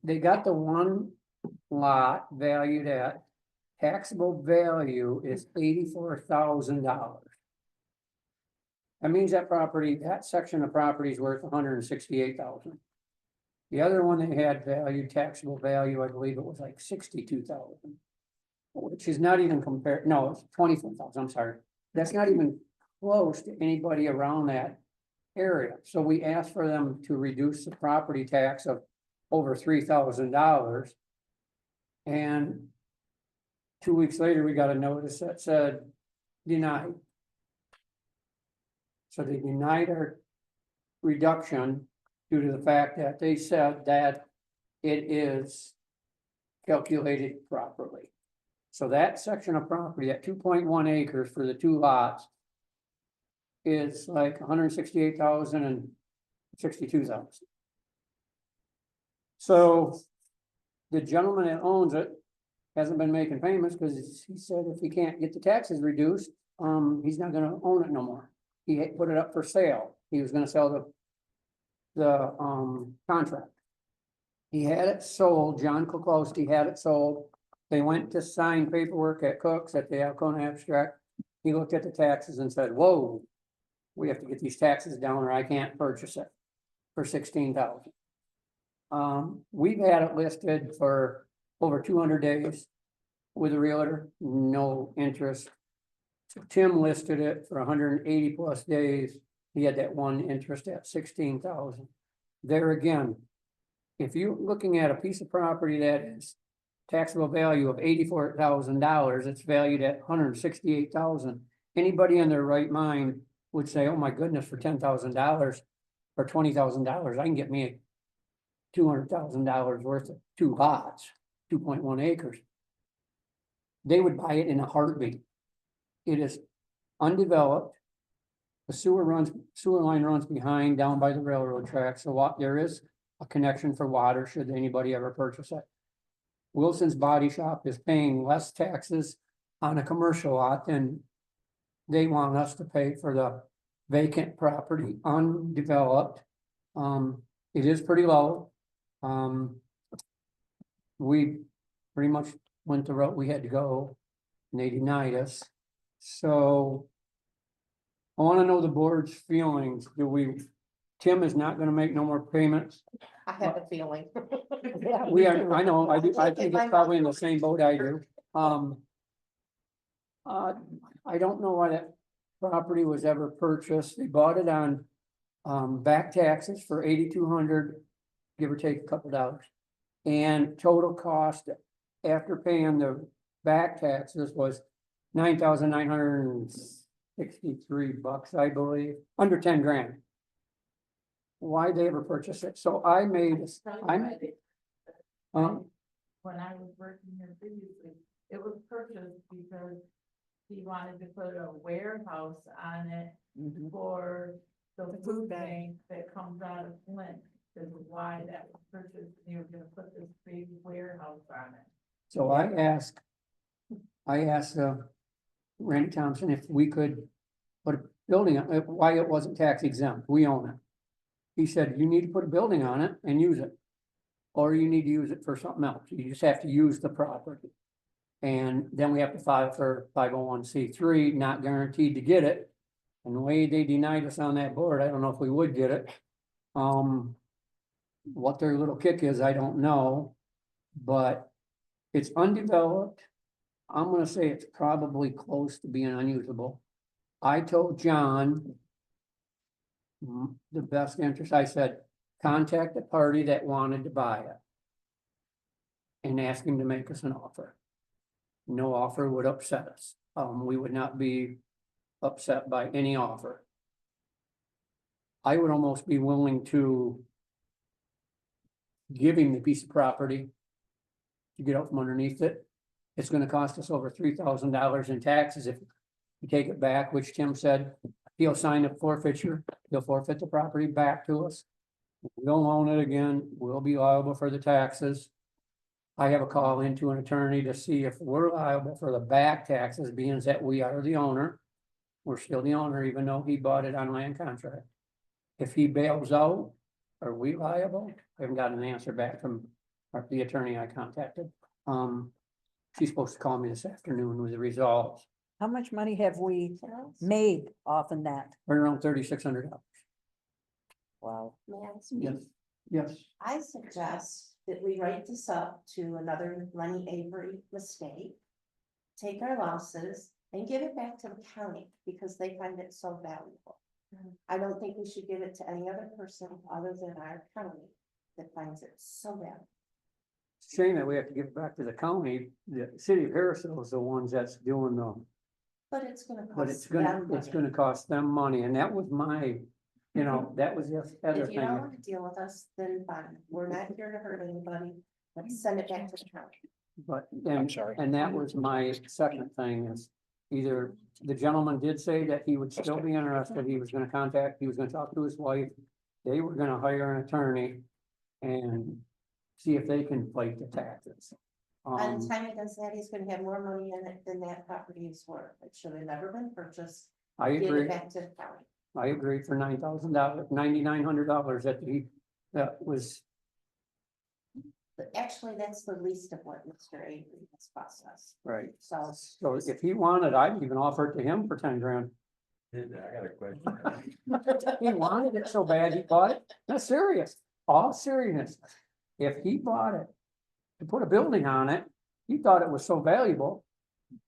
they got the one lot valued at taxable value is $84,000. That means that property, that section of property is worth $168,000. The other one they had valued taxable value, I believe it was like $62,000. Which is not even compared, no, it's 24,000, I'm sorry. That's not even close to anybody around that area. So we asked for them to reduce the property tax of over $3,000. And 2 weeks later, we got a notice that said denied. So they denied our reduction due to the fact that they said that it is calculated properly. So that section of property at 2.1 acres for the two lots is like 168,000 and 62,000. So the gentleman that owns it hasn't been making payments because he said if he can't get the taxes reduced, he's not gonna own it no more. He had put it up for sale. He was gonna sell the contract. He had it sold, John Klukowski had it sold. They went to sign paperwork at Cook's at the Alcona Abstract. He looked at the taxes and said, whoa, we have to get these taxes down or I can't purchase it for $16,000. We've had it listed for over 200 days with a realtor, no interest. So Tim listed it for 180 plus days. He had that one interest at 16,000. There again, if you're looking at a piece of property that is taxable value of $84,000, it's valued at 168,000. Anybody in their right mind would say, oh my goodness, for $10,000 or $20,000, I can get me $200,000 worth of 2 lots, 2.1 acres. They would buy it in a heartbeat. It is undeveloped. The sewer line runs behind down by the railroad tracks. So there is a connection for water should anybody ever purchase it. Wilson's Body Shop is paying less taxes on a commercial lot than they want us to pay for the vacant property, undeveloped. It is pretty low. We pretty much went the route we had to go, and they denied us. So I want to know the board's feelings. Tim is not going to make no more payments. I have a feeling. We are, I know, I do, I think it's probably in the same boat I do. I don't know why that property was ever purchased. They bought it on back taxes for 8,200, give or take a couple dollars. And total cost after paying the back taxes was $9,963, I believe, under 10 grand. Why they ever purchase it? So I made, When I was working here previously, it was purchased because he wanted to put a warehouse on it for the food bank that comes out of Flint. This is why that was purchased. They were gonna put this big warehouse on it. so I asked Randy Thompson if we could put a building on it, why it wasn't tax exempt. We own it. He said, you need to put a building on it and use it. Or you need to use it for something else. You just have to use the property. And then we have to file for 501c3, not guaranteed to get it. And the way they denied us on that board, I don't know if we would get it. What their little kick is, I don't know. But it's undeveloped. I'm gonna say it's probably close to being unusable. I told John the best interest, I said, contact the party that wanted to buy it and ask him to make us an offer. No offer would upset us. We would not be upset by any offer. I would almost be willing to give him the piece of property to get out from underneath it. It's gonna cost us over $3,000 in taxes if we take it back, which Tim said he'll sign a forfeiture. He'll forfeit the property back to us. We'll own it again. We'll be liable for the taxes. I have a call into an attorney to see if we're liable for the back taxes, being that we are the owner. We're still the owner, even though he bought it on land contract. If he bails out, are we liable? I haven't got an answer back from the attorney I contacted. She's supposed to call me this afternoon with the results. How much money have we made off in that? Right around $3,600. Wow. May I ask? Yes, yes. I suggest that we write this up to another Lenny Avery mistake. Take our losses and give it back to the county because they find it so valuable. I don't think we should give it to any other person other than our county that finds it so valuable. Shame that we have to give it back to the county. The city of Harrisville is the ones that's doing the, But it's gonna but cost them it's money. gonna cost them money, and that was my, that was the other If you don't thing. wanna deal with us, then fine. We're not here to hurt anybody. Let's send it back to the county. But, I'm sorry. and that was my second thing is either the gentleman did say that he would still be interested, he was gonna talk to his wife. They were gonna hire an attorney and see if they can fight the taxes. By the time he does that, he's gonna have more money in it than that property is worth. It should have never been purchased. I Give agree, it back to the county. I agree for $9,000, $9,900 that was, But actually, that's the least of what Mr. Avery has cost us. right. So So if he wanted, I'd even offer it to him for 10 grand. I got a question. He wanted it so bad, he bought it. That's serious, all seriousness. if he bought it to put a building on it, he thought it was so valuable,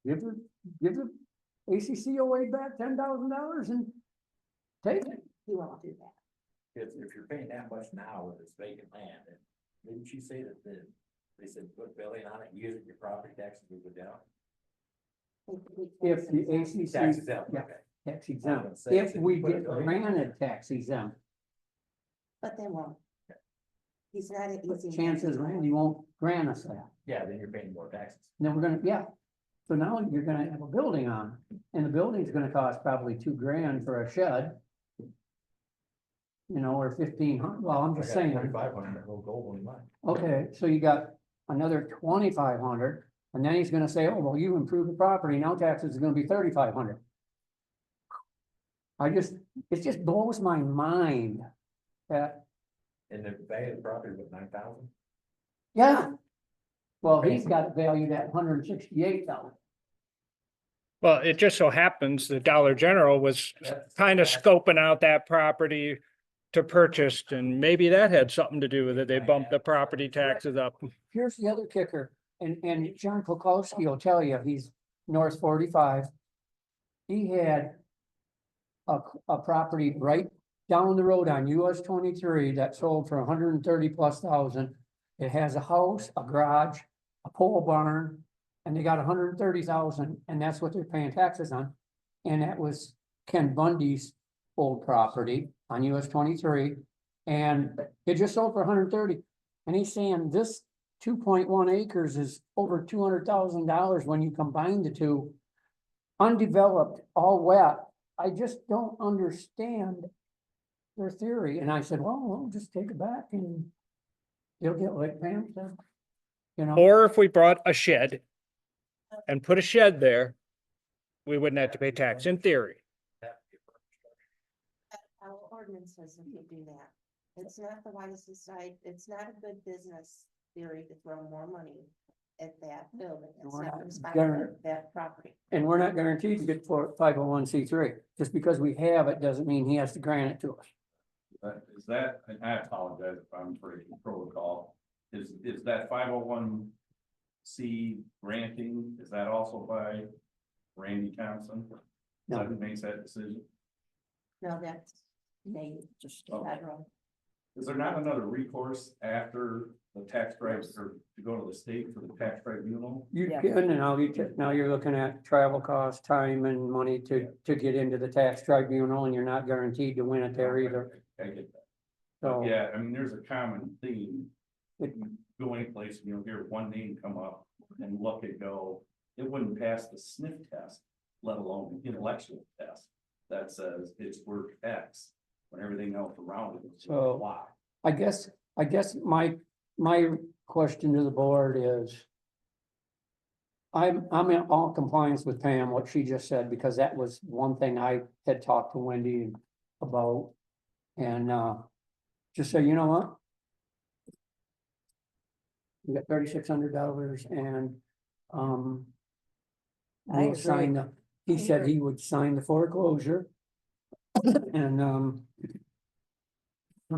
give the ACCOA back $10,000 and take it. He won't do that. If you're paying that much now with this vacant land, and didn't she say that they said put a building on it, use it, your property taxes would go down? If the ACC. Tax exempt, Yeah, okay. tax I exempt, was gonna say, if so we you put a get building- granted tax exempt, But they won't. He's not an but easy. man. chances are he won't grant us that. Yeah, then you're paying more taxes. Then we're gonna, yeah. So now you're gonna have a building on, it, and the building's gonna cost probably $2,000 for a shed. You know, or 1,500, well, I'm just saying, 2,500, that little gold one in mine. okay, so you got another 2,500, and then he's gonna say, oh, well, you improved the property, now taxes are gonna be 3,500. It just blows my mind that, And the value of the property was 9,000? yeah. Well, he's got it valued at 168,000. Well, it just so happens the Dollar General was That's- kind of scoping out that property to purchase, and maybe that had something to do with it. They bumped the property taxes up. Here's the other kicker, and John Polkowski will tell you, he's North 45. He had a property right down the road on US 23 that sold for 130,000+. It has a house, a garage, a pole barn, and they got 130,000, and that's what they're paying taxes on. And that was Ken Bundy's old property on US 23, and it just sold for 130. And he's saying this 2.1 acres is over $200,000 when you combine the two. Undeveloped, all wet. I just don't understand their theory. And I said, well, we'll just take it back and you'll get like Pam said. You know, Or if we brought a shed and put a shed there, we wouldn't have to pay tax in theory. Our ordinance says if you do that, it's not the wisest side, it's not a good business theory to throw more money at that building. It's We're not not responsible gonna- for that property. and we're not guaranteed to get for 501c3. Just because we have it doesn't mean he has to grant it to us. Is that, and I apologize if I'm breaking protocol, is that 501c granting, is that also by Randy Thompson? No. Who makes that decision? No, that's made just Oh. federal. Is there not another recourse after the tax tribes or to go to the state for the tax tribunal? You Yeah. can, and now you're looking at travel costs, time and money to get into the tax tribunal, and you're not guaranteed to win it there either. I get that. So, Yeah, I mean, there's a common theme. It- You go any place and you'll hear one name come up and look and go, it wouldn't pass the sniff test, let alone the intellectual test. That says it's worth X, when everything else around it is So- Y. I guess my question to the board is. I'm in all compliance with Pam, what she just said, because that was one thing I had talked to Wendy about. And just say, you know what? We got $3,600 and I we'll sign agree. he said he would sign the foreclosure. And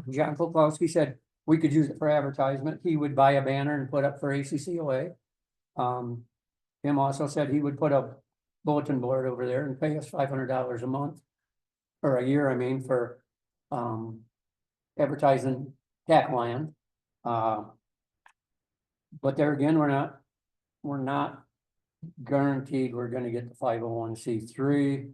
John Polkowski said we could use it for advertisement. He would buy a banner and put up for ACCOA. Tim also said he would put a bulletin board over there and pay us $500 a month. Or a year, I mean, for advertising tack land. But there again, we're not guaranteed we're gonna get the 501c3.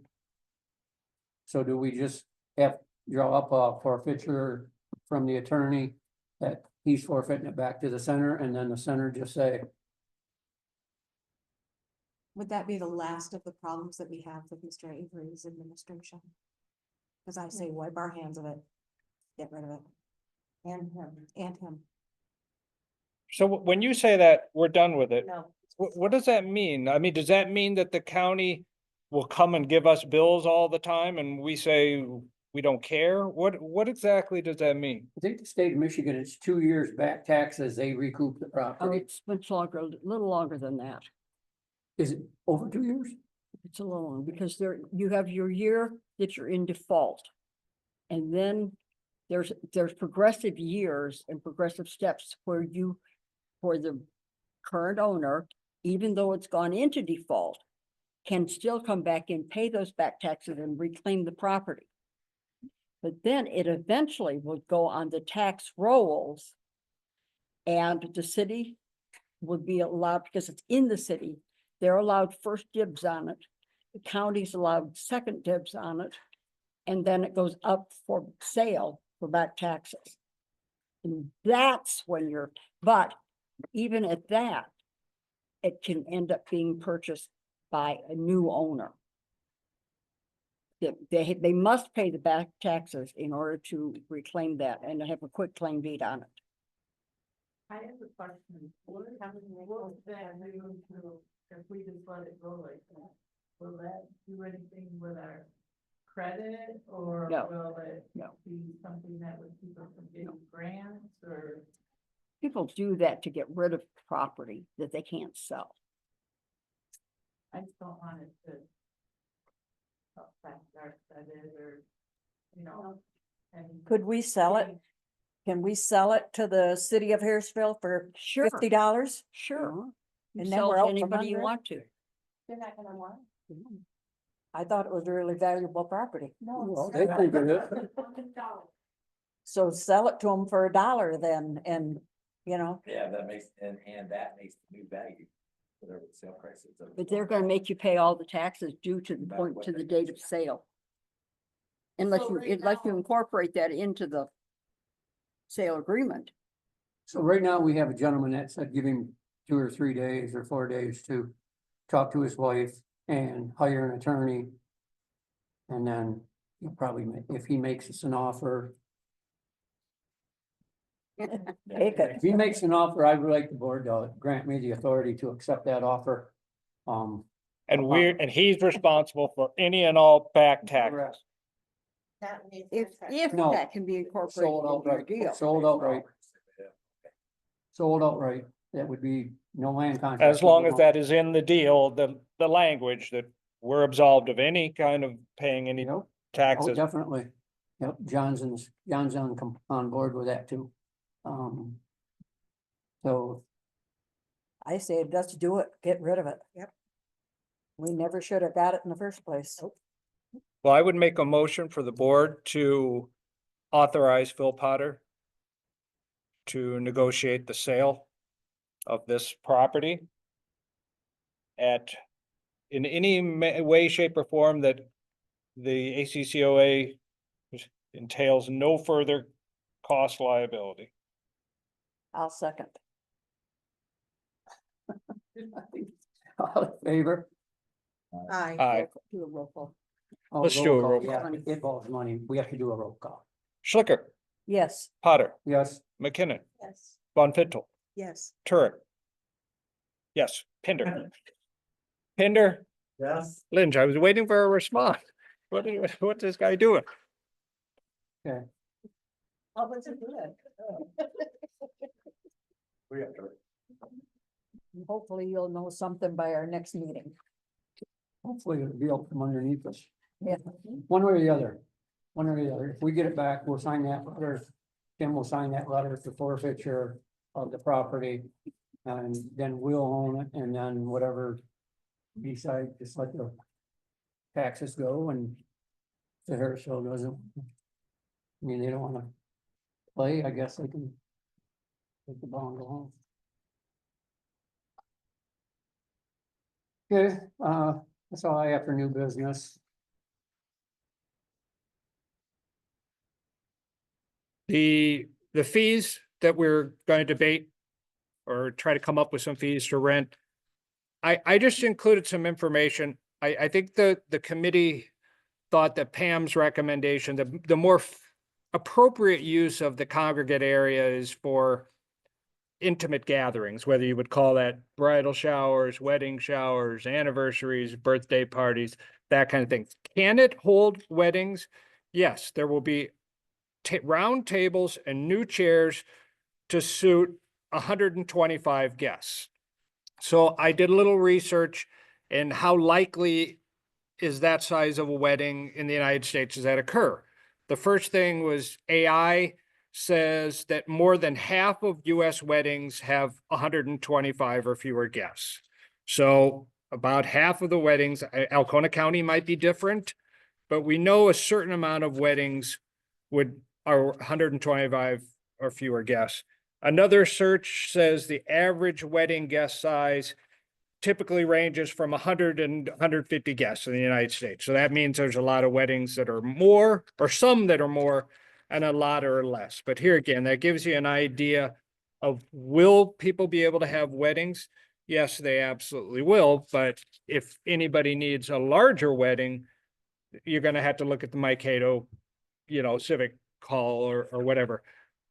So do we just have draw up a forfeiture from the attorney that he's forfeiting it back to the center, and then the center just say, Would that be the last of the problems that we have with Mr. Avery's administration? Cause I say wipe our hands of it, get rid of it, And him, and him. So when you say that we're done with it, no. what does that mean? I mean, does that mean that the county will come and give us bills all the time and we say we don't care? What exactly does that mean? I think the state of Michigan, it's 2 years back taxes, they recoup the Oh, property. it's much longer, a little longer than that. Is it over 2 years? It's a little long because you have your year that you're in default. And then there's progressive years and progressive steps where you, for the current owner, even though it's gone into default, can still come back and pay those back taxes and reclaim the property. But then it eventually will go on the tax rolls. And the city would be allowed, because it's in the city, they're allowed first dibs on it. The county's allowed second dibs on it. And then it goes up for sale for back taxes. And that's when but even at that, it can end up being purchased by a new owner. They must pay the back taxes in order to reclaim that and have a quick claim deed on it. I have a question. What that do to, if we just let it go like that? Will that do anything with our credit, or No. will it No. be something that would keep us from getting grants, or? People do that to get rid of property that they can't sell. I just don't want it to affect our credit or, you know. And Could we sell it? Can we sell it to the city of Harrisville for $50? Sure. And then we're out from anybody you want to. You're not gonna want. I thought it was really valuable property. Well, they think it is. So sell it to them for $1 then, and, you know, Yeah, that makes, and that makes the new value, whatever the sale price is. of the but they're property. gonna make you pay all the taxes due to the That's point what to the they- date of sale. Unless So you, right unless you now- incorporate that into the sale agreement. So right now, we have a gentleman that said give him 2 or 3 days or 4 days to talk to his wife and hire an attorney. And then he'll probably, if he makes us an offer, Take it. if he makes an offer, I would like the board to grant me the authority to accept that offer. And he's responsible for any and all back taxes. If No. that can be incorporated Sold into your outright, deal. sold outright, Yeah. sold outright, that would be no land contract. As long as that is in the deal, the language that we're absolved of any kind of paying any Yep. Oh, taxes. definitely. Yep, John's on board with that too. So I say let's do it, get rid of it. Yep. We never should have got it in the first place. Well, I would make a motion for the board to authorize Phil Potter to negotiate the sale of this property in any way, shape, or form that the ACCOA entails no further cost liability. I'll second. All in favor? Aye. Do a roll call. Oh, Let's do a roll Yeah, call. it involves money. We have to do a roll call. Schlicker, Yes. Potter, Yes. McKinnon, Yes. Von Fittel, Yes. Turek. Yes, Pinder. Pinder, Yes. Lynch, I was waiting for a response. What's this guy doing? Oh, that's good. We have to. Hopefully you'll know something by our next meeting. Hopefully it'll be out from underneath us. Yeah. One way or the other. One or the other. If we get it back, we'll sign that letter. Tim will sign that letter for forfeiture of the property. And then we'll own it, and then whatever. Decide, just let the taxes go, and the Harrisville doesn't. I mean, they don't wanna play, I guess they can. Take the ball and go home. Okay, that's all I have for new business. The fees that we're going to debate or try to come up with some fees to rent. I just included some information. I think the committee thought that Pam's recommendation, the more appropriate use of the congregate area is for intimate gatherings, whether you would call that bridal showers, wedding showers, anniversaries, birthday parties, that kind of thing. Can it hold weddings? Yes, there will be round tables and new chairs to suit 125 guests. So I did a little research in how likely is that size of a wedding in the United States does that occur? The first thing was AI says that more than half of US weddings have 125 or fewer guests. So about half of the weddings, Alcona County might be different, but we know a certain amount of weddings are 125 or fewer guests. Another search says the average wedding guest size typically ranges from 100 and 150 guests in the United States. So that means there's a lot of weddings that are more, or some that are more, and a lot are less. But here again, that gives you an idea of, will people be able to have weddings? Yes, they absolutely will. But if anybody needs a larger wedding, you're going to have to look at the Mankato, Civic Hall or whatever.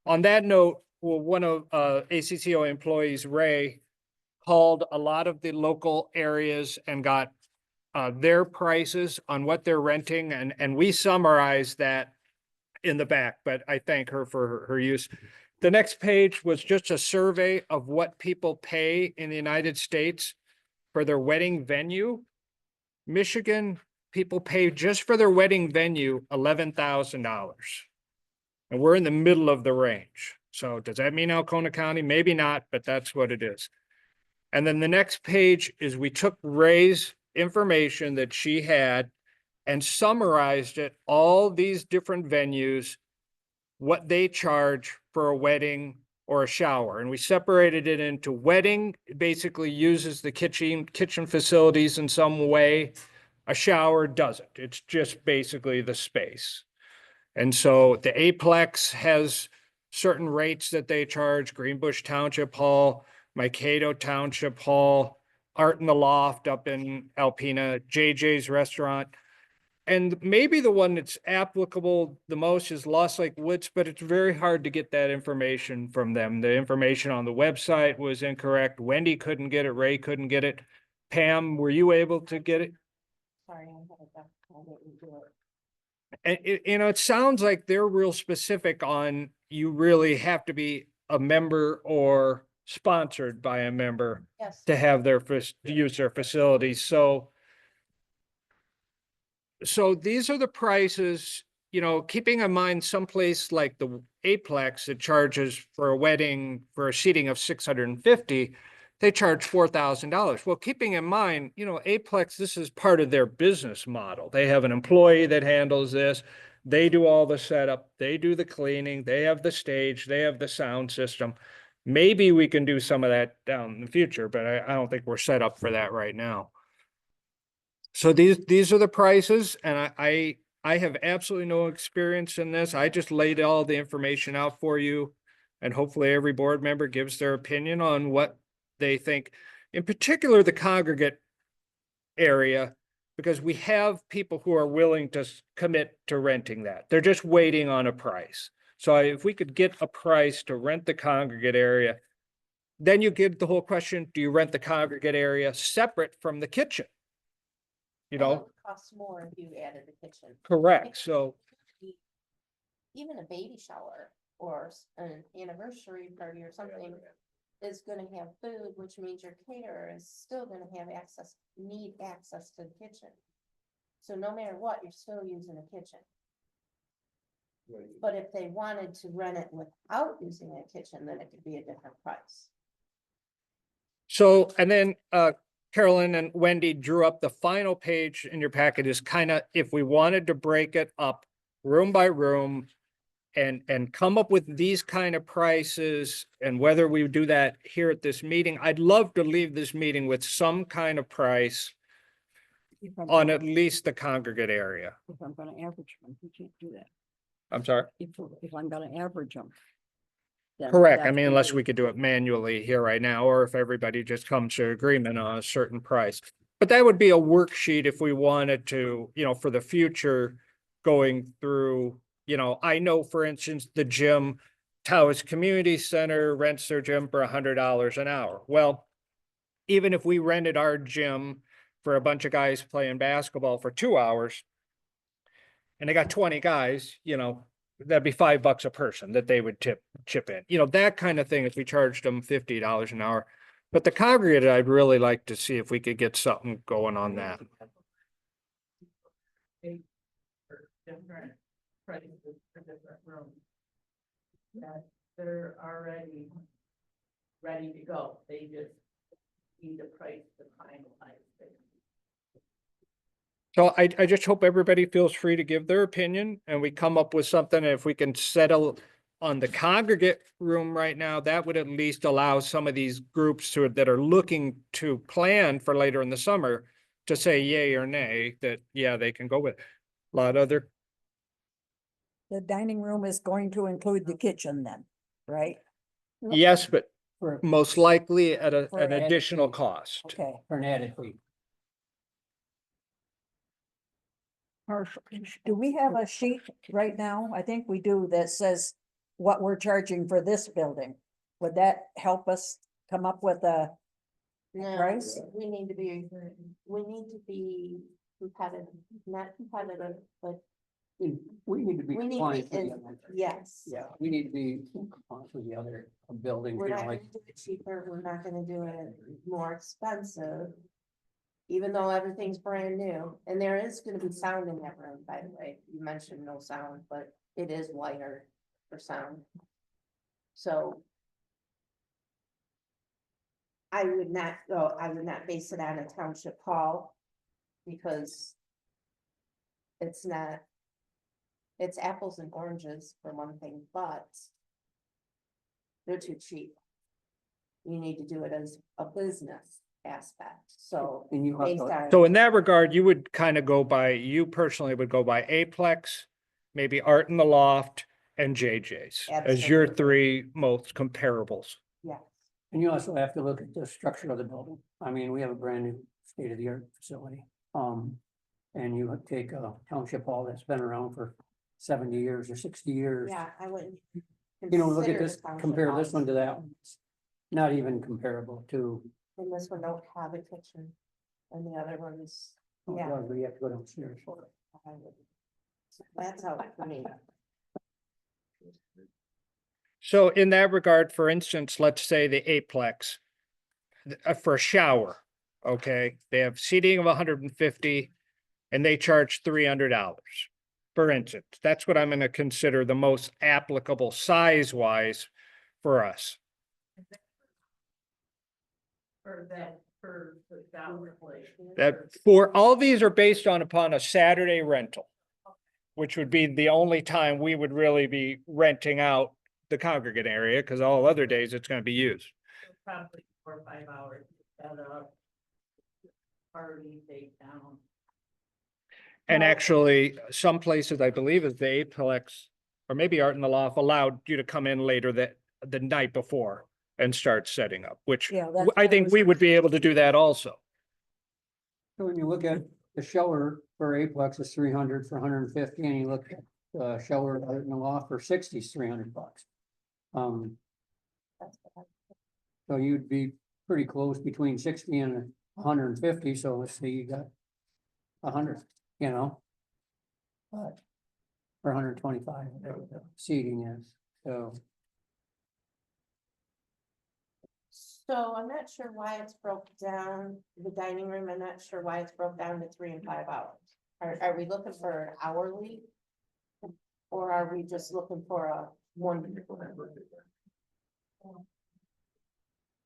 On that note, well, one of ACCO employees, Ray, called a lot of the local areas and got their prices on what they're renting, and we summarized that in the back, but I thank her for her use. The next page was just a survey of what people pay in the United States for their wedding venue. Michigan, people pay just for their wedding venue $11,000. And we're in the middle of the range. So does that mean Alcona County? Maybe not, but that's what it is. And then the next page is we took Ray's information that she had and summarized it, all these different venues, what they charge for a wedding or a shower. And we separated it into wedding, basically uses the kitchen facilities in some way. A shower doesn't. It's just basically the space. And so the Aplex has certain rates that they charge: Greenbush Township Hall, Mankato Township Hall, Art in the Loft up in Alpena, JJ's Restaurant. And maybe the one that's applicable the most is Lost Lake Woods, but it's very hard to get that information from them. The information on the website was incorrect. Wendy couldn't get it. Ray couldn't get it. Pam, were you able to get it? Sorry, I didn't do it. And it sounds like they're real specific on, you really have to be a member or sponsored by a member Yes. to have to use their facilities. So these are the prices, keeping in mind someplace like the Aplex that charges for a wedding for a seating of 650, they charge $4,000. Well, keeping in mind, Aplex, this is part of their business model. They have an employee that handles this. They do all the setup. They do the cleaning. They have the stage. They have the sound system. Maybe we can do some of that down in the future, but I don't think we're set up for that right now. So these are the prices, and I have absolutely no experience in this. I just laid all the information out for you, and hopefully every board member gives their opinion on what they think, in particular the congregate area, because we have people who are willing to commit to renting that. They're just waiting on a price. So if we could get a price to rent the congregate area, then you get the whole question, do you rent the congregate area separate from the kitchen? Costs more if you added the kitchen. Correct. So Even a baby shower or an anniversary party or something is gonna have food, which means your caterer is still gonna need access to the kitchen. So no matter what, you're still using a kitchen. But if they wanted to rent it without using a kitchen, then it could be a different price. So, and then Carolyn and Wendy drew up the final page in your packet is kind of, if we wanted to break it up room by room and come up with these kind of prices, and whether we do that here at this meeting, I'd love to leave this meeting with some kind of price on at least the congregate area. If I'm gonna average them, you can't do that. I'm sorry. If I'm gonna average them. Correct. I mean, unless we could do it manually here right now, or if everybody just comes to agreement on a certain price. But that would be a worksheet if we wanted to, for the future, going through, I know, for instance, the gym, Taos Community Center rents their gym for $100 an hour. Well, even if we rented our gym for a bunch of guys playing basketball for 2 hours, and they got 20 guys, that'd be $5 a person that they would chip in, that kind of thing, if we charged them $50 an hour. But the congregate, I'd really like to see if we could get something going on that. prices for different rooms. That they're already ready to go, they just need a price to finalize it. So I just hope everybody feels free to give their opinion and we come up with something. And if we can settle on the congregate room right now, that would at least allow some of these groups that are looking to plan for later in the summer to say yay or nay, that, yeah, they can go with it. A lot other, The dining room is going to include the kitchen then, right? yes, but For, most likely at For an added additional fee. cost. Okay. for an added fee. Marshall, do we have a sheet right now? I think we do that says what we're charging for this building. Would that help us come up with a, No, Price? we need to be competitive, not competitive, but We need to be we need compliant to, with be the other. yes. Yeah, we need to be compliant with the other buildings, We're you know, not like, gonna do it cheaper, we're not gonna do it more expensive. Even though everything's brand new, and there is gonna be sound in that room, by the way, you mentioned no sound, but it is wired for sound. So. I would not base it on a township hall. Because. It's not. It's apples and oranges for one thing, but. They're too cheap. You need to do it as a business aspect, so. and you have Based to, on. So in that regard, you would kind of go by, you personally would go by Aplex, maybe Art in the Loft and JJ's as your Absolutely. three most comparables. Yeah, and you also have to look at the structure of the building. I mean, we have a brand new state-of-the-art facility. And you take a township hall that's been around for 70 years or 60 years. yeah, I wouldn't. You know, look at consider this, the township compare this halls. one to that one. It's not even comparable to, And this one don't have a kitchen, and the other ones, oh, Yeah. God, we have to go downstairs for it. I would. That's how, I mean, So in that regard, for instance, let's say the Aplex for a shower, okay, they have seating of 150 and they charge $300. For instance, that's what I'm going to consider the most applicable size-wise for us. for that, for the shower place? That for all these are based upon a Saturday rental, which would be the only time we would really be renting out the congregate area, because all other days it's going to be used. Probably 4 or 5 hours, set up. Party, take down. And Well- actually, some places, I believe, is the Aplex, or maybe Art in the Loft, allowed you to come in later the night before and start setting up, which Yeah, that's I what think was- we would be able to do that also. So when you look at the shower for Aplex is 300 for 150, and you look at the shower out in the loft for 60 is $300. that's what So you'd be pretty close between 60 and 150, so let's say you got 100, you know? But, or 125, whatever the seating is, so. So I'm not sure why it's broke down, the dining room, I'm not sure why it's broke down to 3 and 5 hours. Are we looking for an hourly? Or are we just looking for a one?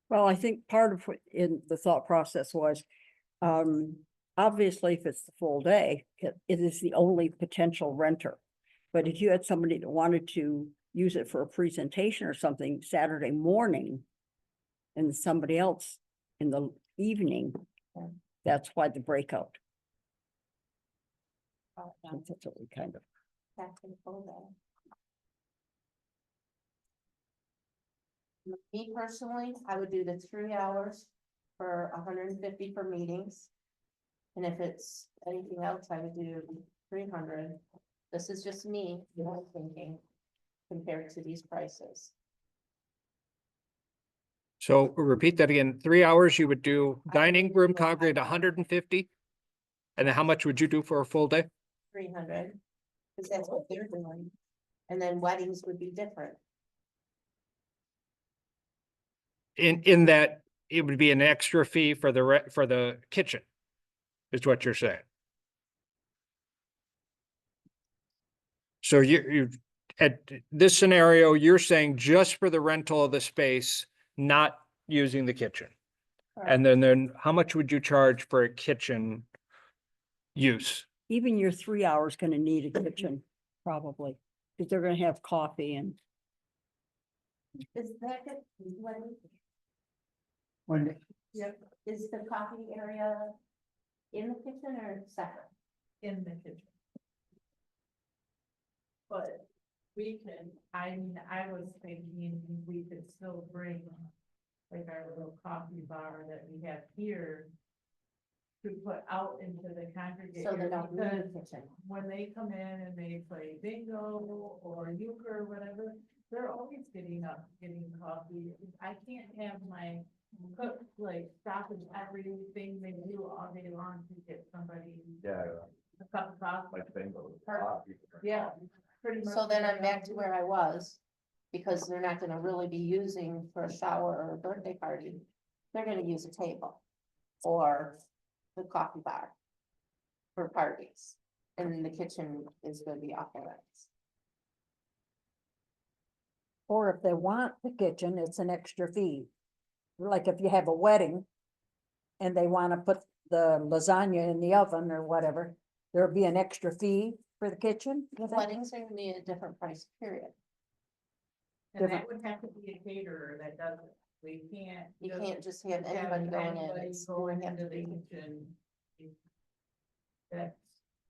Well, I think part of what in the thought process was, obviously, if it's the full day, it is the only potential renter. But if you had somebody that wanted to use it for a presentation or something Saturday morning, and somebody else in the evening, Yeah. that's why the breakout. Oh, I think that's what we kind of. back and full day. Me personally, I would do the 3 hours for 150 for meetings. And if it's anything else, I would do 300. This is just me, thinking, compared to these prices. So repeat that again, 3 hours, you would do dining room congregate 150? And then how much would you do for a full day? 300, because that's what they're doing. And then weddings would be different. In that, it would be an extra fee for the kitchen, is what you're saying. So at this scenario, you're saying just for the rental of the space, not using the kitchen. And then how much would you charge for a kitchen use? Even your 3 hours gonna need a kitchen, probably, because they're gonna have coffee and Is that good? When, Is the coffee area in the kitchen or separate? In the kitchen. But we can, I mean, I was thinking we could still bring like our little coffee bar that we have here to put out into the congregation. So they don't need a kitchen. When they come in and they play bingo or euchre or whatever, they're always getting up, getting coffee. I can't have my cook like stopping everything they do all day long to get somebody Yeah, a cup of coffee. like bingo. Yeah. Pretty much. So then I'm back to where I was, because they're not gonna really be using for a shower or a birthday party. They're gonna use a table or the coffee bar for parties, and the kitchen is gonna be off limits. Or if they want the kitchen, it's an extra fee. Like if you have a wedding and they want to put the lasagna in the oven or whatever, there'll be an extra fee for the kitchen. with it? Weddings are gonna be a different price period. And that would have to be a caterer that does it. We can't. You can't just have anybody going in. It's Going gonna have into to the be- kitchen. That's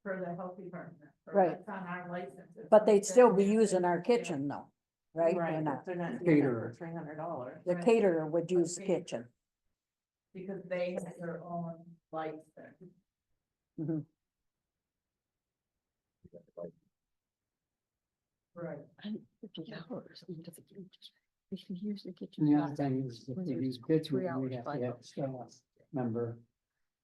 for the health department. or Right. That's on our licenses. But they'd still be using our kitchen though, right? Or Right, not? they're not doing Caterer. it for $300. The Right. caterer would use the kitchen. Because they have their own license. Mhm. Right. $50. If you use the kitchen. and the other thing is, if you use kitchen, 3 we hours, have 5 to have hours. staff member.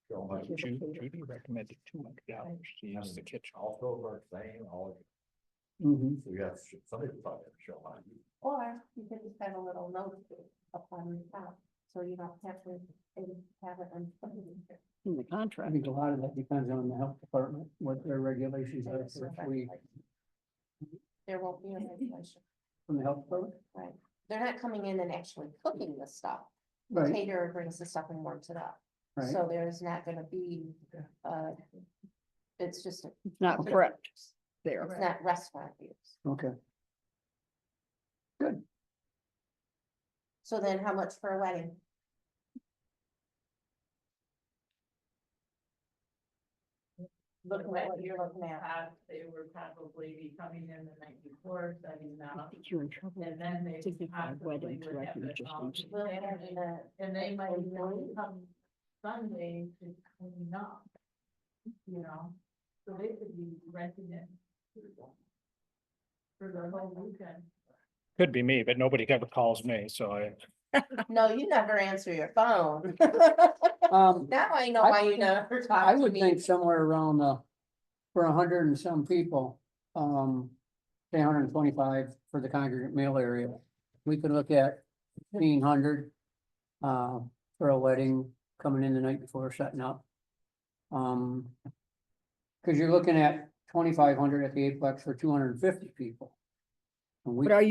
Judy recommended $200 to use the kitchen. All those are saying, all, Mhm. so you have, somebody probably have to show on you. Or you could just have a little note up on the top, so you don't have to have it on. In the I contract. think a lot of that depends on the health department, what their regulations are, so if we, There won't be a regulation, from the health department. right? They're not coming in and actually cooking the stuff. Right, Caterer brings the stuff and warms it up. right. So there's not gonna be, it's just, It's not prepped there. it's not restaurant use. Okay. So then how much for a wedding? Looking at what you're looking at. They would probably be coming in the night before, setting I up. think you're in trouble. And then they Signified possibly weddings, would have record it just all use- Well, together, and they might even come Sunday to clean up. You know, so they could be renting it. For the whole weekend. Could be me, but nobody ever calls me, so No, you never answer your phone. Now I know I why you think- never I talk to would me. think somewhere around, for 100 and some people, say 125 for the congregate meal area. We could look at 1,500, for a wedding coming in the night before setting up. Cause you're looking at 2,500 at the Aplex for 250 people. And we, But are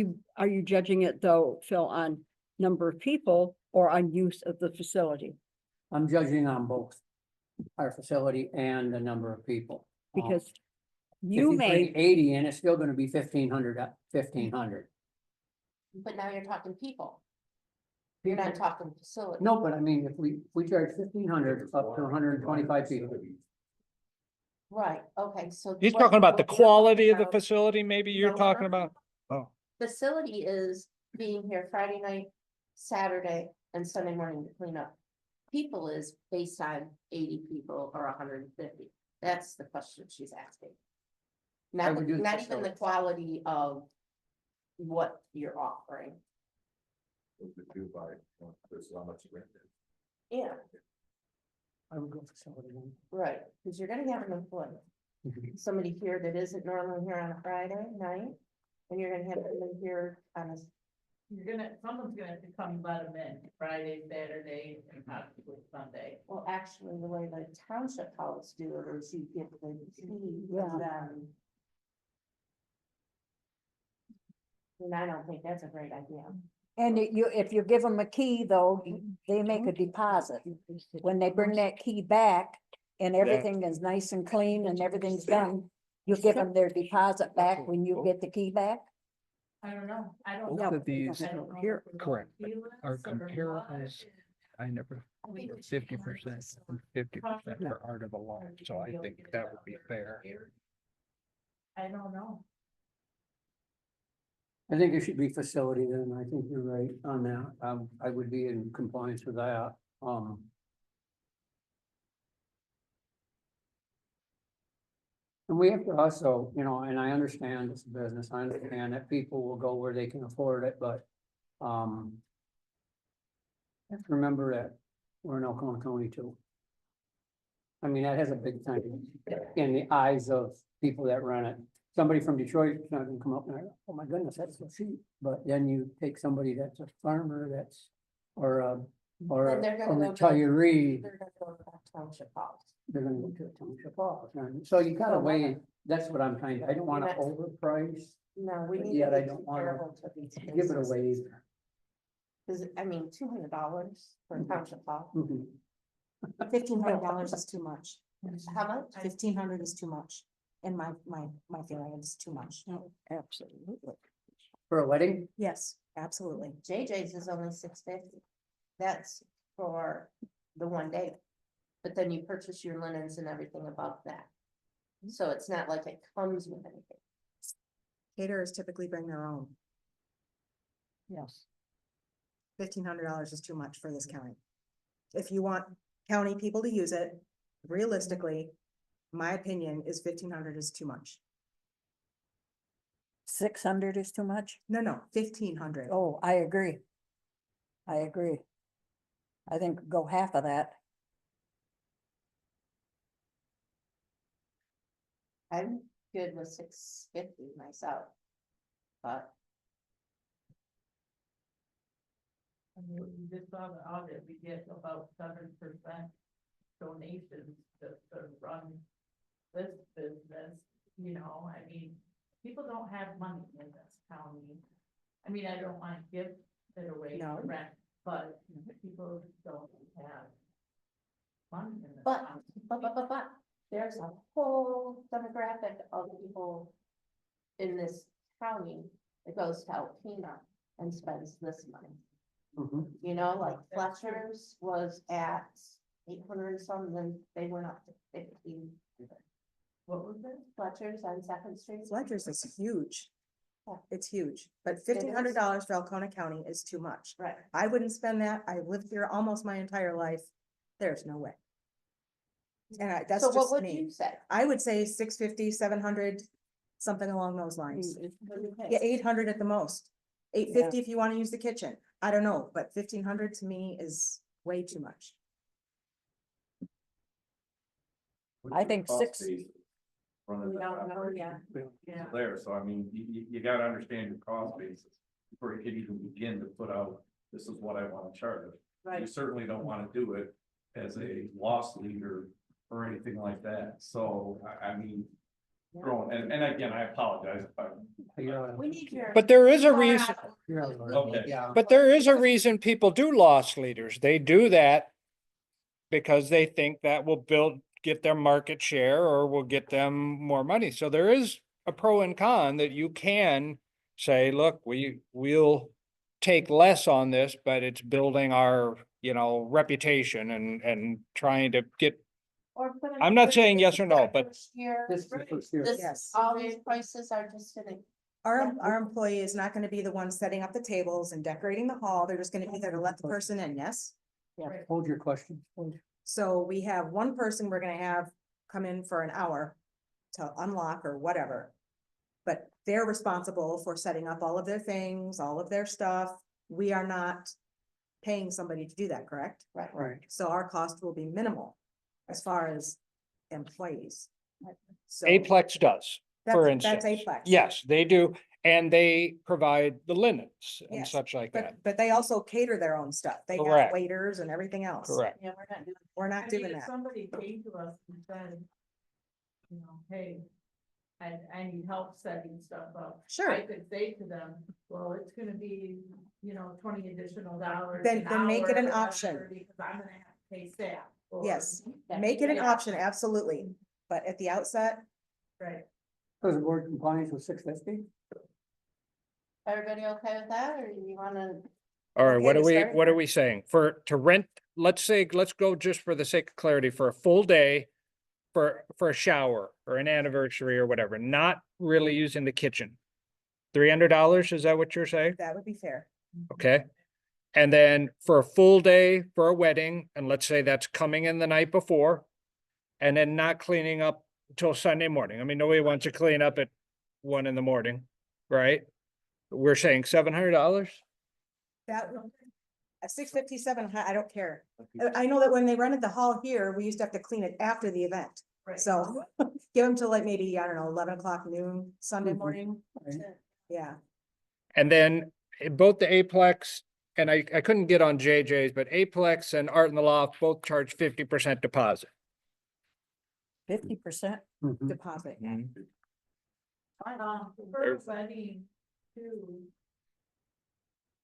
you judging it though, Phil, on number of people or on use of the facility? I'm judging on both our facility and the number of people. Because If you bring may, 80 in, it's still gonna be 1,500 at 1,500. But now you're talking people. You're not talking facility. No, but I mean, if we charge 1,500 up to 125 people. Right, okay, so. he's what- talking about the what you're quality of the about- facility, maybe you're No, talking no. about? Oh, Facility is being here Friday night, Saturday, and Sunday morning to clean up. People is based on 80 people or 150. That's the question she's asking. I Not, would do the not even the facility. quality of what you're offering. What to do by, this is how much rent is. Yeah, I would go facility then. right, because you're gonna have an employee, somebody here that isn't normally here on a Friday night. And you're gonna have somebody here on a, Someone's gonna have to come let them in Friday, Saturday, and possibly Sunday. well, actually, the way the township house do it is you give the key, Yeah. then. And I don't think that's a great idea. And if you give them a key though, they make a deposit. When they bring that key back and everything is nice and clean and everything's done, you give them their deposit back when you get the key back? I don't know, I don't. Both know. of these I don't know here- if correct, it's are feelings or what. comparables. I never, I think it's 50% and 50% for art of the law, so I think that would be fair. I don't know. I think it should be facility then, I think you're right on that, I would be in compliance with that, And we have to also, you know, and I understand it's a business, I understand that people will go where they can afford it, but, have to remember that we're in Elkhorn County too. I mean, that has a big thing in the eyes of people that run it. Somebody from Detroit is not gonna come up and, oh my goodness, that's so cheap, but then you take somebody that's a farmer, that's, or Then they're a gonna go to- retiree, They're gonna go to that township house. they're gonna go to a township office, and so you gotta weigh, that's what I'm trying, I don't wanna That's- overprice, No, we But need yet to I be don't wanna comparable to these. give it businesses. away. Cause I mean, $200 for a township hall, Mhm. $1,500 is too much. how much? 1,500 is too much. In my feeling, it's too much. Absolutely. For a wedding, Yes, absolutely. JJ's is only $650. That's for the one day. But then you purchase your linens and everything above that. So it's not like it comes with anything. Caterers typically bring their own. Yes. $1,500 is too much for this county. If you want county people to use it, realistically, my opinion is 1,500 is too much. 600 is too much? No, 1,500. Oh, I agree. I agree. I think go half of that. I'm good with $650 myself. But I mean, we just saw the audit, we get about 7% donations to run this business, you know, I mean, people don't have money in this county. I mean, I don't want to give it away No. for rent, but people don't have money in this But- county. But there's a whole demographic of people in this county that goes to Alpena and spends this money. mhm. You know, like Fletcher's was at 800 some, then they went up to 1500. What was it? Fletcher's on Second Street. Fletcher's is huge. Yeah. It's huge, but $1,500 for Alcona County is too much. Right. I wouldn't spend that. I lived here almost my entire life. There's no way. And that's So what just would me. you say? I would say 650, 700, something along those lines. Yeah, 800 at the most. 850 if you want to use the kitchen. I don't know, but 1,500 to me is way too much. I think Cost six- basis running We that don't know operation yet. Yeah. There, so I mean, you gotta understand your cost basis before you can even begin to put out, this is what I wanna charge. You Right. certainly don't wanna do it as a loss leader or anything like that, so I mean. Throwing, and again, I apologize if I. We need your. But there is a reason, You're out of order. Okay. Yeah. but there is a reason people do loss leaders. They do that because they think that will get their market share or will get them more money. So there is a pro and con that you can say, look, we'll take less on this, but it's building our, reputation and trying to get, Or put it- I'm not saying yes or no, but- First year, This is the first year. this, Yes. all these prices are just in Our employee is not gonna be the one setting up the tables and decorating the hall. They're just gonna be there to let the person in, yes? Hold your question. Hold. So we have one person we're gonna have come in for an hour to unlock or whatever. But they're responsible for setting up all of their things, all of their stuff. We are not paying somebody to do that, correct? Right. So our cost will be minimal as far as employees. So Aplex does, for instance. That's Aplex. Yes, they do, and they provide the linens and Yes, such like that. But they also cater their own stuff. They have Correct. waiters and everything else. Correct. Yeah, we're not doing. We're I not mean, doing if that. somebody came to us and said, hey, I need help setting stuff up. Sure. I could say to them, well, it's gonna be, $20 additional dollars. Then make it hour an or option. whatever, because I'm gonna have to pay staff. or- Yes, make it an Yeah, option, absolutely. But at the outset, Right. Does the board compliance with 650? Everybody okay with that, or you wanna? All right, Okay what to are we, start what are with. we saying? To rent, let's go just for the sake of clarity, for a full day. For a shower or an anniversary or whatever, not really using the kitchen. $300, is that what you're saying? that would be fair. Okay. And then for a full day for a wedding, and let's say that's coming in the night before. And then not cleaning up until Sunday morning. I mean, nobody wants to clean up at 1 a.m, right? We're saying $700? That, at 657, I don't care. I know that when they rented the hall here, we used to have to clean it after the event. Right. So give them till like maybe, I don't know, 11 o'clock noon, Sunday Mhm. morning. Right. Yeah, And then both the Aplex, and I couldn't get on JJ's, but Aplex and Art in the Loft both charge 50% deposit. 50%. Mhm. deposit. For wedding too.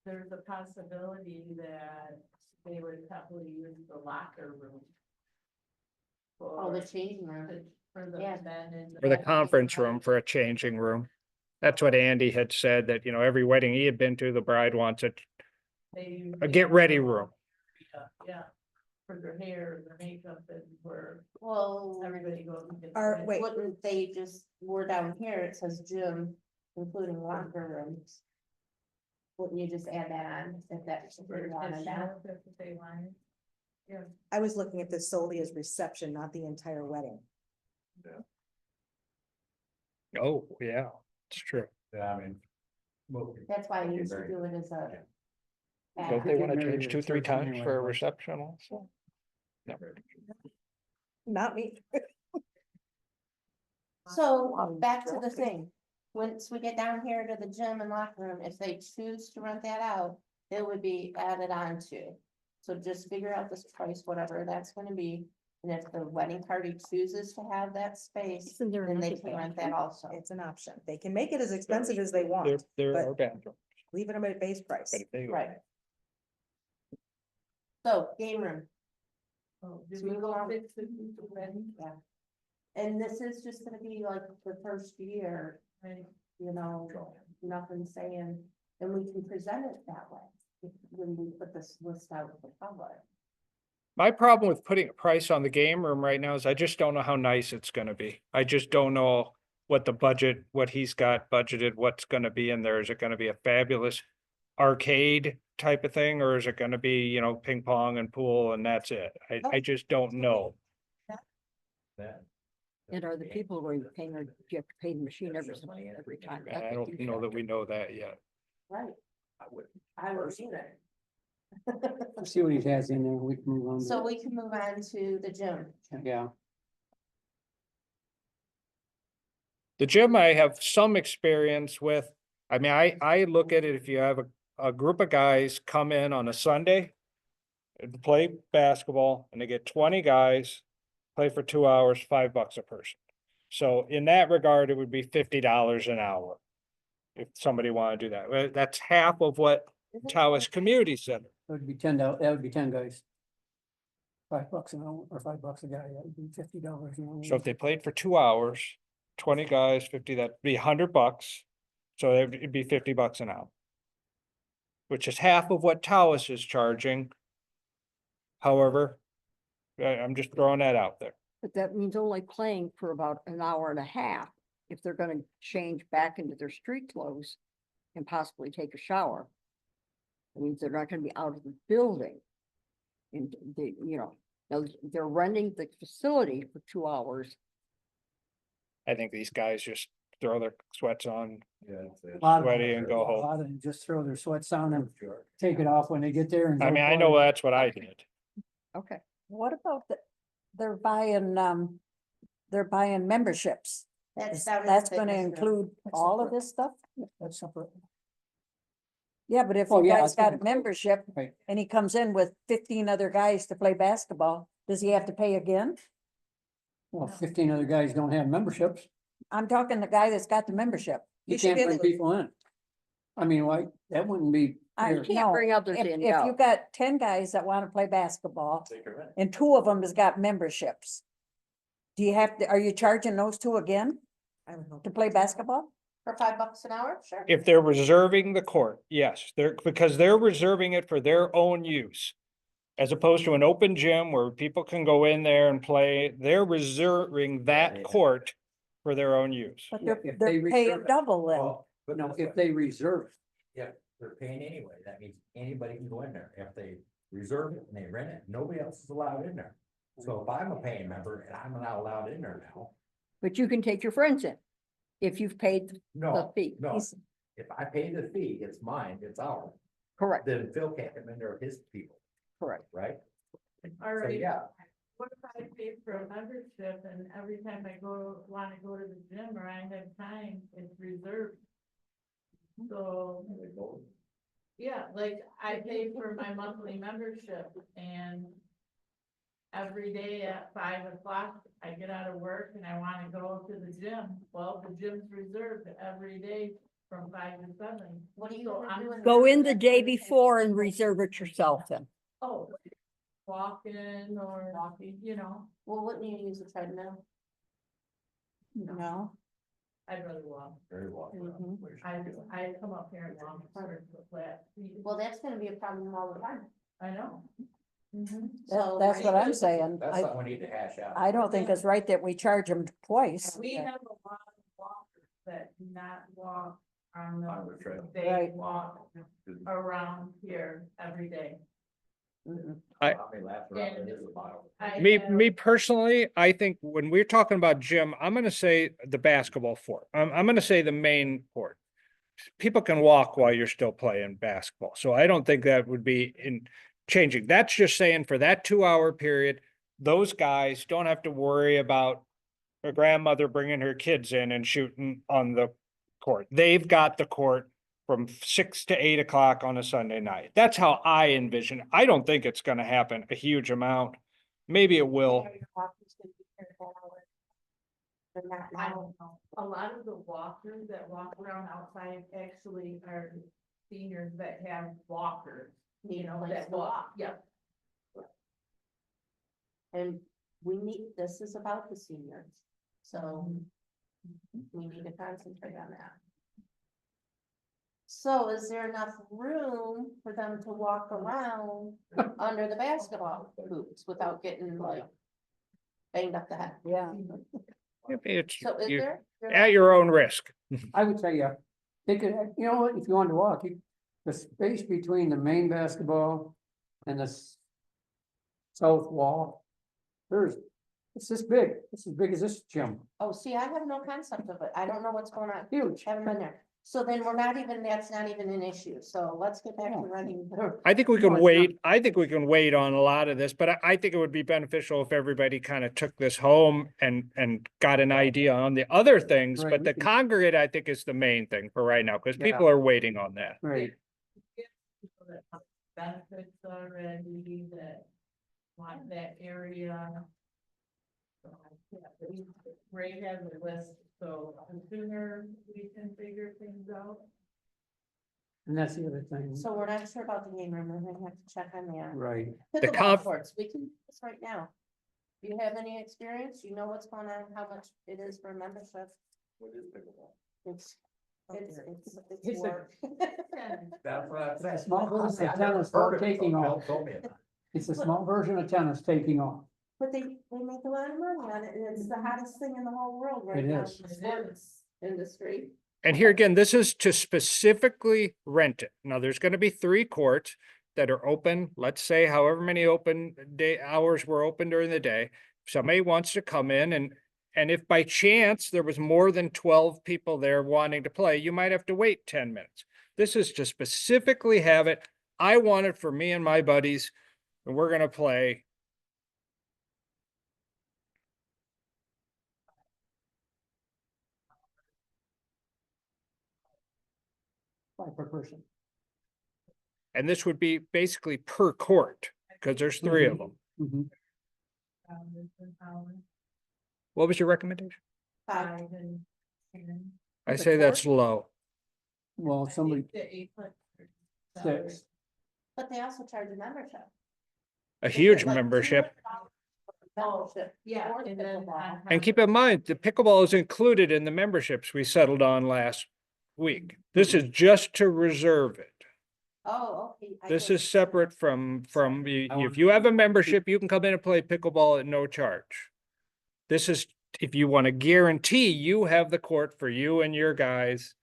There's a possibility that they would probably use the locker room. Oh, the For, changing room. for the Yeah. men and. For the conference room for a changing room. That's what Andy had said, that, every wedding he had been to, the bride wants a get ready room. Yeah, for their hair, their makeup and for Well, everybody goes. and gets Or ready. wait. wouldn't they just, we're down here, it says gym, including locker rooms. Wouldn't you just add that on if that's what For you wanted additional, that? if they wanted. Yeah. I was looking at this solely as reception, not the entire wedding. Oh, yeah, it's true. Yeah, I mean. That's why you used to do it as a. Don't they Get want to married change at 2, 3 church times anyway, for a but- reception also? No. Not me. So back to the thing, once we get down here to the gym and locker room, if they choose to rent that out, it would be added on to. So just figure out this price, whatever that's gonna be, and if the wedding party chooses to have that space, Isn't there then they another can rent that bathroom? also. It's an option. They can make it as expensive as they There, want, there but- are bathrooms. leave it at base price. But if they- Right. So, game room, Oh, did So we we go go- fix the wedding? yeah. And this is just gonna be like the first year, Right. nothing saying, and we can present it that way. When we put this list out to the public. My problem with putting a price on the game room right now is I just don't know how nice it's gonna be. I just don't know what the budget, what he's got budgeted, what's gonna be in there. Is it gonna be a fabulous arcade type of thing, or is it gonna be, ping pong and pool and that's it? I just don't know. That. And are the people going to pay, or do you have to pay the machine every time? they have I to don't do know that something? we know that yet. Right. I would. I would either. See what he has in there, we can move on. to So it. we can move on to the gym. Yeah, The gym I have some experience with. I mean, I look at it, if you have a group of guys come in on a Sunday. And play basketball and they get 20 guys, play for 2 hours, $5 a person. So in that regard, it would be $50 an hour. If somebody wanted to do that, well, that's half of what Tawas Community Center. that would be that would be 10 guys. $5 an hour, or $5 a guy, that would be $50 an hour. So if they played for 2 hours, 20 guys, 50, that'd be $100. So it'd be $50 an hour. Which is half of what Tawas is charging. However, I'm just throwing that out there. But that means only playing for about an hour and a half. If they're gonna change back into their street clothes and possibly take a shower. It means they're not gonna be out of the building. And they, now they're renting the facility for 2 hours. I think these guys just throw their sweats on, Yeah. A lot of them- sweaty and go a home. lot of them just throw their sweats on and take it off when they get there. And I go mean, I play. know that's what I did. Okay. What about they're buying memberships? That's down in That's the gonna fitness room. include all of this stuff? That's separate. Yeah, but if Oh, a yeah, guy's it's got gonna a include- membership Right. and he comes in with 15 other guys to play basketball, does he have to pay again? Well, 15 other guys don't have memberships. I'm talking the guy that's got the membership. You You should can't be bring able to- people in. I mean, why, that wouldn't be. I fair. can't bring others if, in, if no. you've got 10 guys that want to play basketball Take a rent. and 2 of them has got memberships. Do you have to, are you charging those 2 again I don't know. to play basketball? For $5 an hour, sure. If they're reserving the court, yes, because they're reserving it for their own use. As opposed to an open gym where people can go in there and play, they're reserving that Yeah. court for their own use. But Yeah, they're, if they they're paying reserve it. double then. Well, but No, that's if what- they reserve it. Yeah, they're paying anyway. That means anybody can go in there. If they reserve it and they rent it, nobody else is allowed in there. So if I'm a paying member and I'm not allowed in there now, But you can take your friends in if you've paid the no, fee. no. He's- If I pay the fee, it's mine, it's ours. Correct, Then Phil can't come in there with his people, correct. right? All So, right. yeah, What if I pay for a membership and every time I wanna go to the gym or I have time, it's reserved? So, yeah, like I pay for my monthly membership and every day at 5 o'clock, I get out of work and I wanna go to the gym. Well, the gym's reserved every day from 5 to 7. What are you So gonna I'm- do? in Go in the that day time? before and reserve it yourself then. Oh, walking or walking, you know, Well, wouldn't you use a treadmill? No. I'd rather walk. very well. I come up here and walk for the flat. Well, that's gonna be a problem all the time. I know. So That's what I'm saying. That's I, something we need to hash out. I don't think it's right that we charge them twice. We have a lot of walkers that do not walk on On the the, trail. they Right. walk around here every day. Mhm. I- How many laps around it is a mile. Me personally, I think when we're talking about gym, I'm gonna say the basketball court. I'm gonna say the main court. People can walk while you're still playing basketball, so I don't think that would be in changing. That's just saying for that 2 hour period, those guys don't have to worry about a grandmother bringing her kids in and shooting on the court. They've got the court from 6 to 8 o'clock on a Sunday night. That's how I envision it. I don't think it's gonna happen a huge amount. Maybe it will. They're not I now. don't know. A lot of the walkers that walk around outside actually are seniors that have walkers, you know, Place that to walk, yep. And we need, this is about the seniors, so we need to concentrate on that. So is there enough room for them to walk around under the basketball hoops without getting like banged up the head? Yeah. It's So is you- there? at your own risk. I would say, yeah. They could, you know what, if you wanted to walk, the space between the main basketball and the south wall, it's this big, it's as big as this gym, Oh, see, I have no concept of it. I don't know what's going on. huge. Haven't been there. So then we're not even, that's not even an issue. So let's get back to running. I think we No, can it's not. wait. I think we can wait on a lot of this, but I think it would be beneficial if everybody kind of took this home and got an idea on the other things, Right, but we the can- congregate, I think is the main thing for right now, because Yeah. people are waiting on that. Right, People that have benefits already, that want that area. So, yeah, Ray has a list, so the sooner we can figure things out. and that's the other thing, So we're not sure about the game room. We're gonna have to check on that. right. Pickleball conf- courts, we can, do this right now. Do you have any experience? You know what's going on, how much it is for membership? What is pickleball? It's It's it's a- work. That's what I'm saying. Small business I never tennis heard of it, taking so Phil off. told me about it. It's a small version of tennis taking off. But they make a lot of money on it, and it's the hottest thing in the whole world right It now. is. in the sports industry. And here again, this is to specifically rent it. Now, there's gonna be 3 courts that are open, let's say however many open day hours were open during the day. If somebody wants to come in and if by chance there was more than 12 people there wanting to play, you might have to wait 10 minutes. This is to specifically have it. I want it for me and my buddies, and we're gonna play. Five per person. And this would be basically per court, because there's 3 of them. Mhm. What was your recommendation? Five. And I say that's low. Well, somebody, The 8 foot. six, But they also charge a membership. A Is it huge like membership. Membership. Yeah, for the and then. pickleball? And keep in mind, the pickleball is included in the memberships we settled on last week. This is just to reserve it. Oh, okay. I This get is it. separate from, I if you have a membership, you can come in and play pickleball at no charge. This is, if you want to guarantee you have the court for you and your guys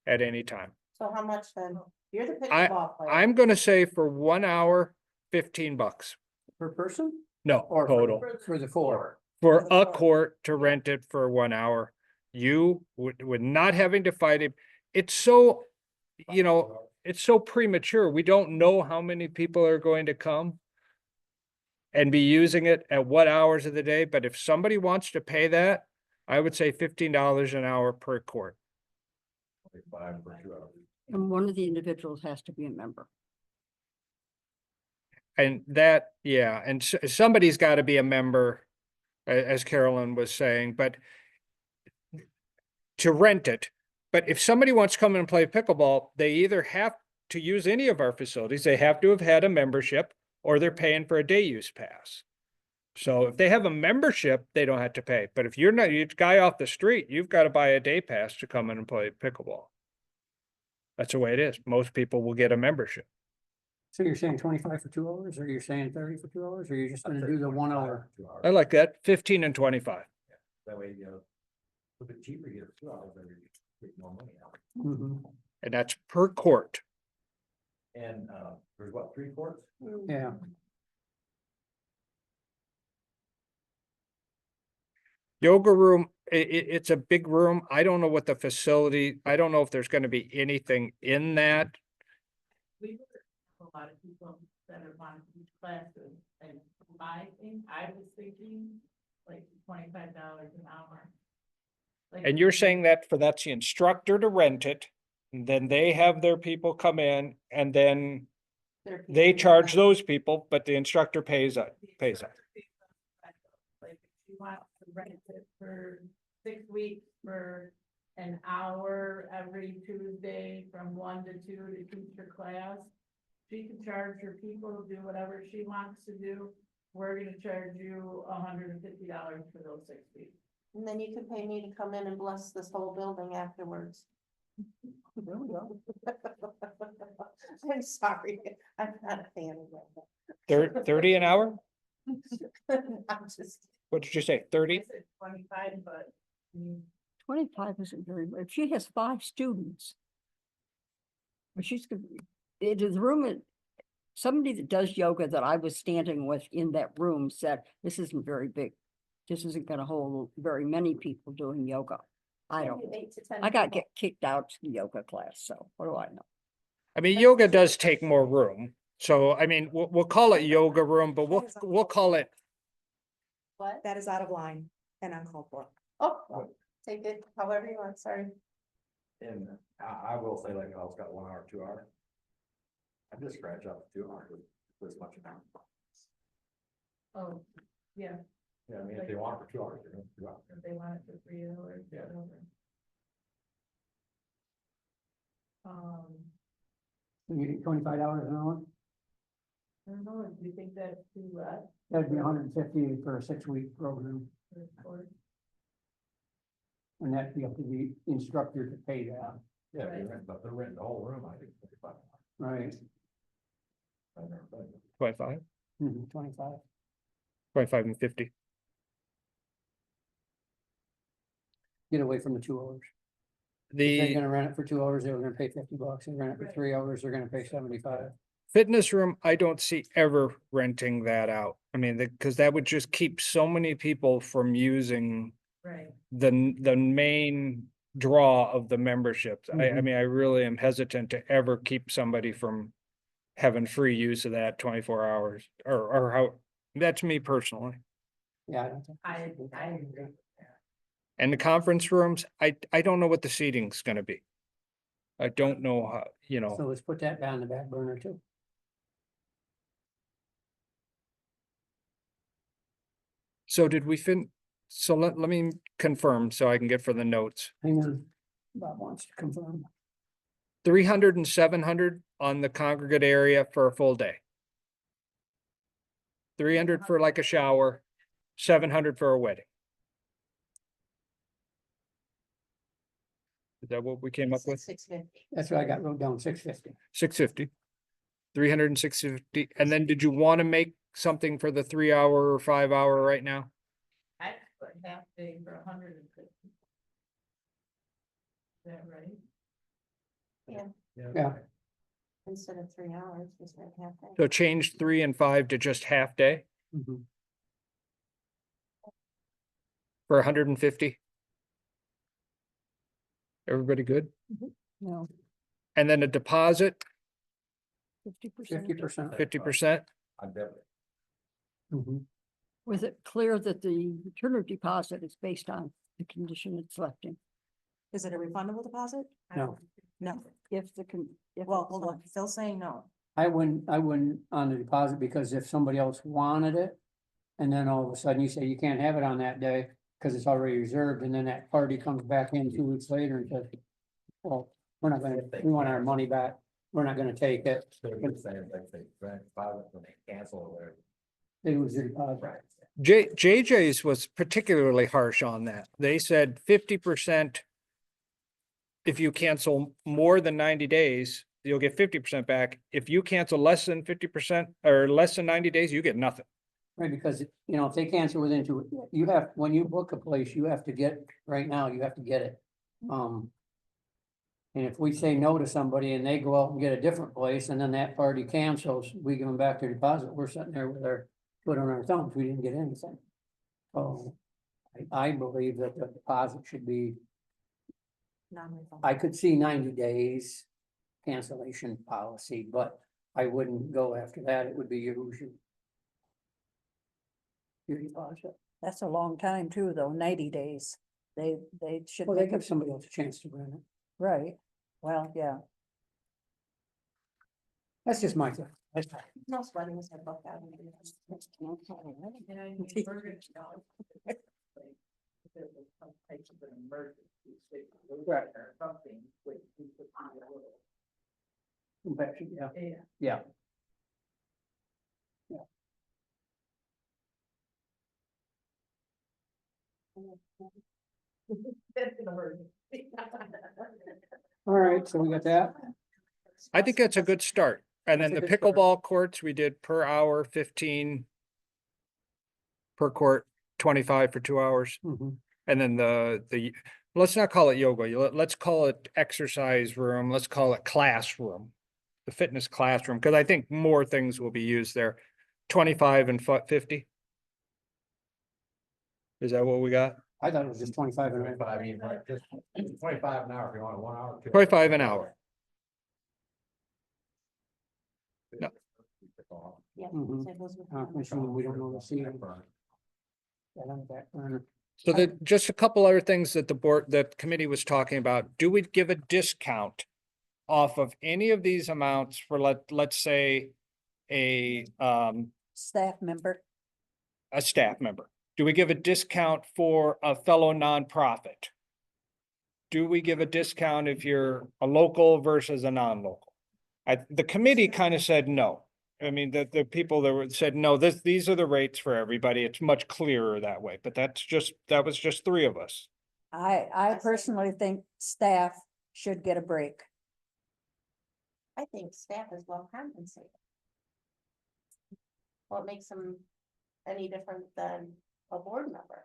at any time. So how much then? You're the I- pickleball player. I'm gonna say for 1 hour, $15. per person No, or total. for the four? For a court to rent it for 1 hour, you would not having to fight it. It's so, you know, it's so premature. We don't know how many people are going to come and be using it at what hours of the day, but if somebody wants to pay that, I would say $15 an hour per court. 5 for 2 hours. And one of the individuals has to be a member. And that, yeah, and somebody's got to be a member, as Carolyn was saying, but to rent it. But if somebody wants to come in and play pickleball, they either have to use any of our facilities, they have to have had a membership, or they're paying for a day use pass. So if they have a membership, they don't have to pay. But if you're not, you're a guy off the street, you've got to buy a day pass to come in and play pickleball. That's the way it is. Most people will get a membership. So you're saying 25 for 2 hours, or you're saying 30 for 2 hours, or you're just gonna do the 1 hour? 2 hours. I like that, 15 and 25. That way, you know, a bit cheaper, you get 2 hours, then you get more money out. Mhm. And that's per court. And, there's what, 3 courts? Yeah, Yoga room, it's a big room. I don't know what the facility, I don't know if there's gonna be anything in that. We have a lot of people that are wanting to teach classes, and my thing, I was thinking like $25 an hour. Like, And you're saying that that's the instructor to rent it, and then they have their people come in, and then They're they paying charge them. those people, but the instructor pays us, the pays us. instructor pays us. Like, if you want to rent it for 6 weeks for an hour every Tuesday from 1 to 2 to teach her class, she can charge her people to do whatever she wants to do. We're gonna charge you $150 for those 6 weeks. And then you can pay me to come in and bless this whole building afterwards. there we go. I'm sorry, I'm not a fan of that. 30 an hour? I'm just, What did you say, I 30? said 25, but I mean, 25 isn't very, if she has 5 students. But she's, it is room, somebody that does yoga that I was standing with in that room said, this isn't very big. This isn't gonna hold very many people doing yoga. I don't, maybe 8 to 10 I got people. get kicked out of the yoga class, so what do I know? I mean, yoga does take more room. So, I mean, we'll call it yoga room, but we'll call it, What? That is out of line and uncalled for. Oh, well, take it however you want, sorry. And I will say, like, oh, it's got 1 hour, 2 hours. I just scratch up 2 hours with as much amount. oh, yeah, Yeah, I mean, if they want it for 2 hours, they're gonna 2 hours. if they want it for 3 hours. Yeah. whatever. You get $25 an hour, I don't know, do you think that's too less? that'd be 150 for a 6-week program, or- and that'd be up to the instructor to pay that, Yeah, but they're renting the whole room, I think. 25. right? I never thought. 25, 25. 25 and 50. Get away from the 2 hours. If they're gonna rent it for 2 hours, they're gonna pay $50. They rent it for 3 hours, they're gonna pay 75. Fitness room, I don't see ever renting that out. I mean, because that would just keep so many people from using Right, the main draw of the memberships. I Mhm. mean, I really am hesitant to ever keep somebody from having free use of that 24 hours or how, that's me personally. Yeah, I don't think. I agree. And the conference rooms, I don't know what the seating's gonna be. I don't know how, you know, So let's put that down the back burner too. so did we So let me confirm so I can get for the notes. Hang on. Bob wants to confirm. 300 and 700 on the congregate area for a full day. 300 for like a shower, 700 for a wedding. Is that what we came up with? 650. That's what I got wrote down, 650. 650. 300 and 650. And then did you want to make something for the 3 hour or 5 hour right now? I put half day for 150. Is that right? Yeah, Instead of 3 hours, just like half day. So change 3 and 5 to just half day mhm. for 150. Everybody good? No, And then a deposit, 50%. 50%. 50%. I'm definitely. Mhm. Was it clear that the return of deposit is based on the condition it's left in? Is it a refundable deposit? No, No, if the if Well, it's hold not- on, Phil's saying no. I wouldn't on the deposit because if somebody else wanted it. And then all of a sudden you say you can't have it on that day because it's already reserved and then that party comes back in 2 weeks later and says. Well, we're not gonna, we want our money back. We're not gonna take it. They're gonna say, like, they grandfather when they cancel their. They lose the deposit. JJ's was particularly harsh on that. They said 50%. If you cancel more than 90 days, you'll get 50% back. If you cancel less than 50% or less than 90 days, you get nothing. Right, because, you know, if they cancel within 2, you have, when you book a place, you have to get, right now, you have to get it. And if we say no to somebody and they go out and get a different place and then that party cancels, we give them back their deposit, we're sitting there with our foot on our thumbs, we didn't get anything. So I believe that the deposit should be, Non-refundable. I could see 90 days cancellation policy, but I wouldn't go after that, it would be your deposit. That's a long time too, though, 90 days. They should Well, they make give it, somebody else a chance to rent it. right. Well, yeah. That's just my thing. Most weddings are booked out. And I need burger dollars. If there was some type of an emergency, Right. or something, which we could be a little. Yeah, Yeah. yeah. That's an emergency. All right, so we got that. I think that's a good start. And then the That's a good start. pickleball courts, we did per hour, 15. Per court, 25 for 2 hours. Mhm. And then let's not call it yoga, let's call it exercise room, let's call it classroom. The fitness classroom, because I think more things will be used there. 25 and 50. Is that what we got? I thought it was just 25 and But I mean, like, just 25 an hour if you want a 1 hour. 25 an hour. No. Yeah. Mhm. so those would I'm be- assuming we don't know the ceiling. That on the back burner. So that, just a couple other things that the board, that committee was talking about, do we give a discount off of any of these amounts for let's say a Staff member, staff member? Do we give a discount for a fellow nonprofit? Do we give a discount if you're a local versus a non-local? The committee kind of said no. I mean, the people that said, no, these are the rates for everybody. It's much clearer that way, but that was just 3 of us. I personally think staff should get a break. I think staff is well compensated. What makes them any different than a board member?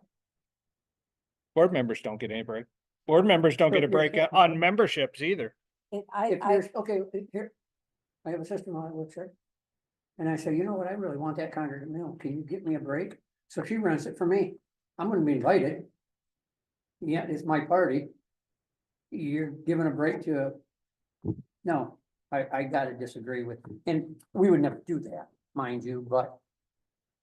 Board members don't get any break. Board members don't get a break on memberships either. If you're, okay, here, I have a sister-in-law that works there. And I say, you know what, I really want that congregate meal, can you get me a break? So she rents it for me, I'm gonna be invited. Yeah, it's my party. You're giving a break to no, I gotta disagree with, and we would never do that, mind you, but.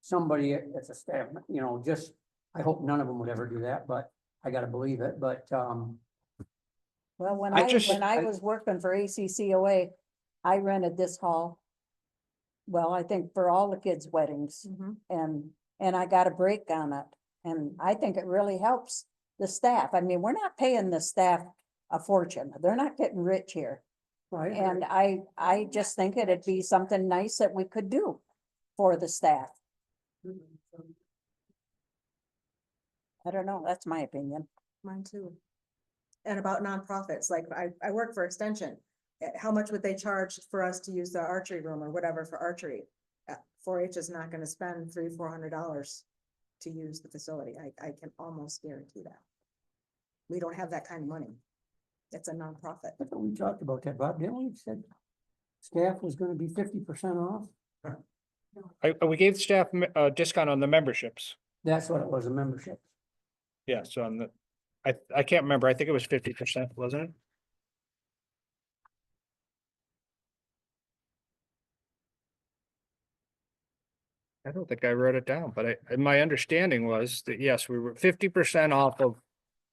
Somebody that's a staff, you know, just, I hope none of them would ever do that, but I gotta believe it, but, Well, when I I just- I- was working for ACCOA, I rented this hall. Well, I think for all the kids' weddings Mhm. and I got a break on it. And I think it really helps the staff. I mean, we're not paying the staff a fortune. They're not getting rich here. Right. And I just think it'd be something nice that we could do for the staff. I don't know, that's my opinion. Mine too. And about nonprofits, like I work for Extension. How much would they charge for us to use the archery room or whatever for archery? 4-H is not gonna spend $300-400 to use the facility. I can almost guarantee that. We don't have that kind of money. It's a nonprofit. I thought we talked about that, Bob, didn't we? Said staff was gonna be 50% off. We gave staff a discount on the memberships. That's what it was, a membership. Yeah, so on the, I can't remember. I think it was 50%, wasn't it? I don't think I wrote it down, but my understanding was that, yes, we were 50% off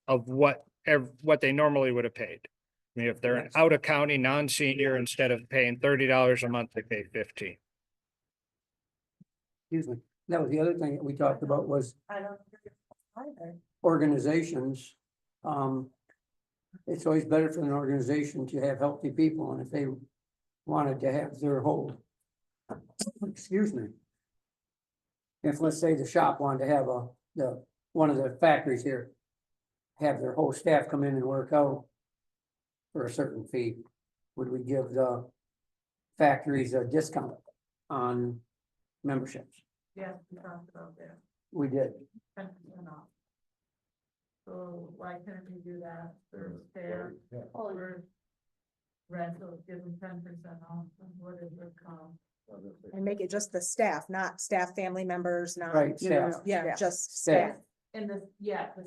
of what they normally would have paid. I mean, if they're an out of county non-senior, instead of paying $30 a month, they pay 15. Excuse me. That was the other thing that we talked about was I don't either. organizations. It's always better for an organization to have healthy people, and if they wanted to have their whole, excuse me. If, let's say, the shop wanted to have one of the factories here, have their whole staff come in and work out for a certain fee, would we give the factories a discount on memberships? Yeah, we talked about that, We did. 10% off. So why couldn't we do that for staff or rental, give them 10% off, and what it would cost? And make it just the staff, not staff family members, not. Right, staff. Yeah, just Staff. staff. And the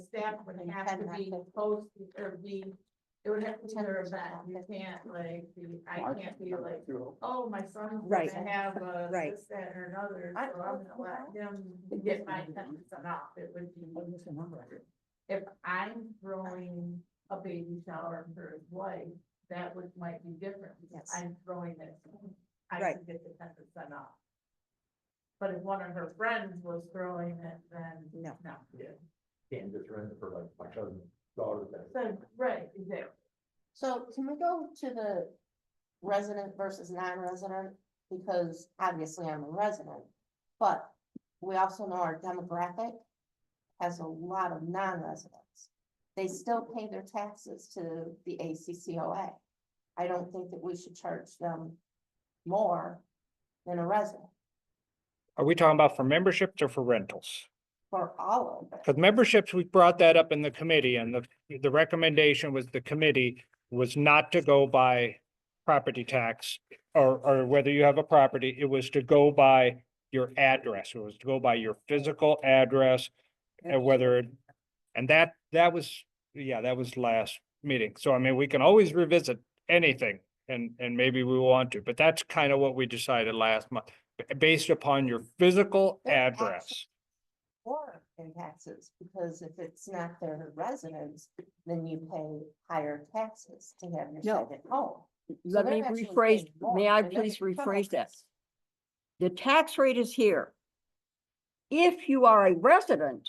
staff would have to be posted or it would have to be their event, you can't I can't be like, oh, my son's Right. gonna have Right. this, that, or another, so I'm gonna let him get my 10% off, it would be. If I'm throwing a baby shower for his wife, that might be different, because Yes. I'm throwing it, I Right. can get the 10% off. But if one of her friends was throwing it, then No. no. Can't just rent it for like my cousin's daughter. So, right, exactly. So can we go to the resident versus non-resident? Because obviously I'm a resident, but we also know our demographic has a lot of non-residents. They still pay their taxes to the ACCOA. I don't think that we should charge them more than a resident Are we talking about for memberships or for rentals? for all of it. Because memberships, we brought that up in the committee, and the recommendation was the committee was not to go by property tax or whether you have a property, it was to go by your address. It was to go by your physical address and that was, that was last meeting. So I mean, we can always revisit anything and maybe we want to, but that's kind of what we decided last month, based upon your physical Yeah, address. Or in taxes, because if it's not their residence, then you pay higher taxes to have your No. second home. Let they're me actually rephrase, paying more. may I They're not please getting rephrase that? penalties. The tax rate is here. If you are a resident,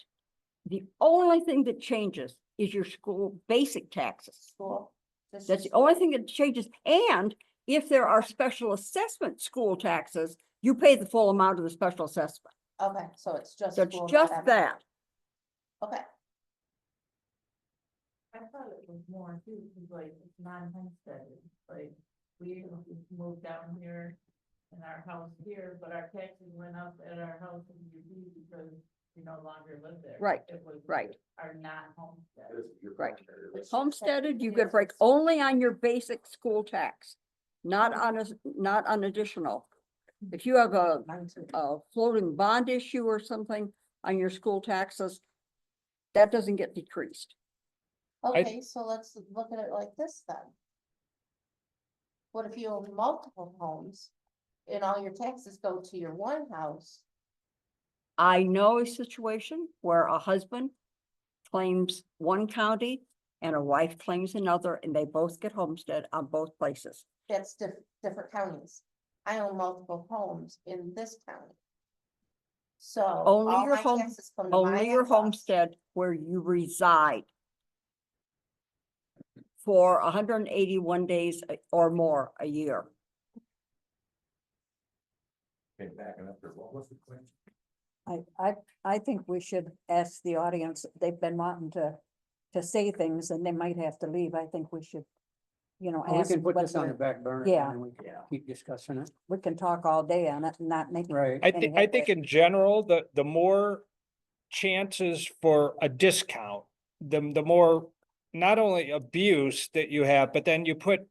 the only thing that changes is your school basic taxes. School. This That's is the only thing that changes. And if there are special assessment school taxes, you pay the full amount of the special assessment. Okay, so it's just. So it's school, not just everything. that. Okay, I thought it was more too, because like it's non-homesteaded, like we moved down here in our house here, but our taxes went up at our house in UB because we no longer live there. Right, It was right. our non-homestead. Right. Which is Homesteaded, you technically could break is- only on your basic school tax, not on additional. If you have a floating bond issue or something on your school taxes, that doesn't get decreased. Okay, so let's look at it like this then. What if you own multiple homes and all your taxes go to your one house? I know a situation where a husband claims one county and a wife claims another, and they both get homestead on both places. That's different counties. I own multiple homes in this county. So. Only all your my home- taxes come to my Only your inbox. homestead where you reside. For 181 days or more a year. Okay, backing up there, what was the question? I think we should ask the audience, they've been wanting to say things and they might have to leave. I think we should, you know, We ask. can put what this on the their- back burner. Yeah. And we can keep discussing it. We can talk all day on it and not make. Right. I any think, I think headway. in general, the more chances for a discount, the more not only abuse that you have, but then you put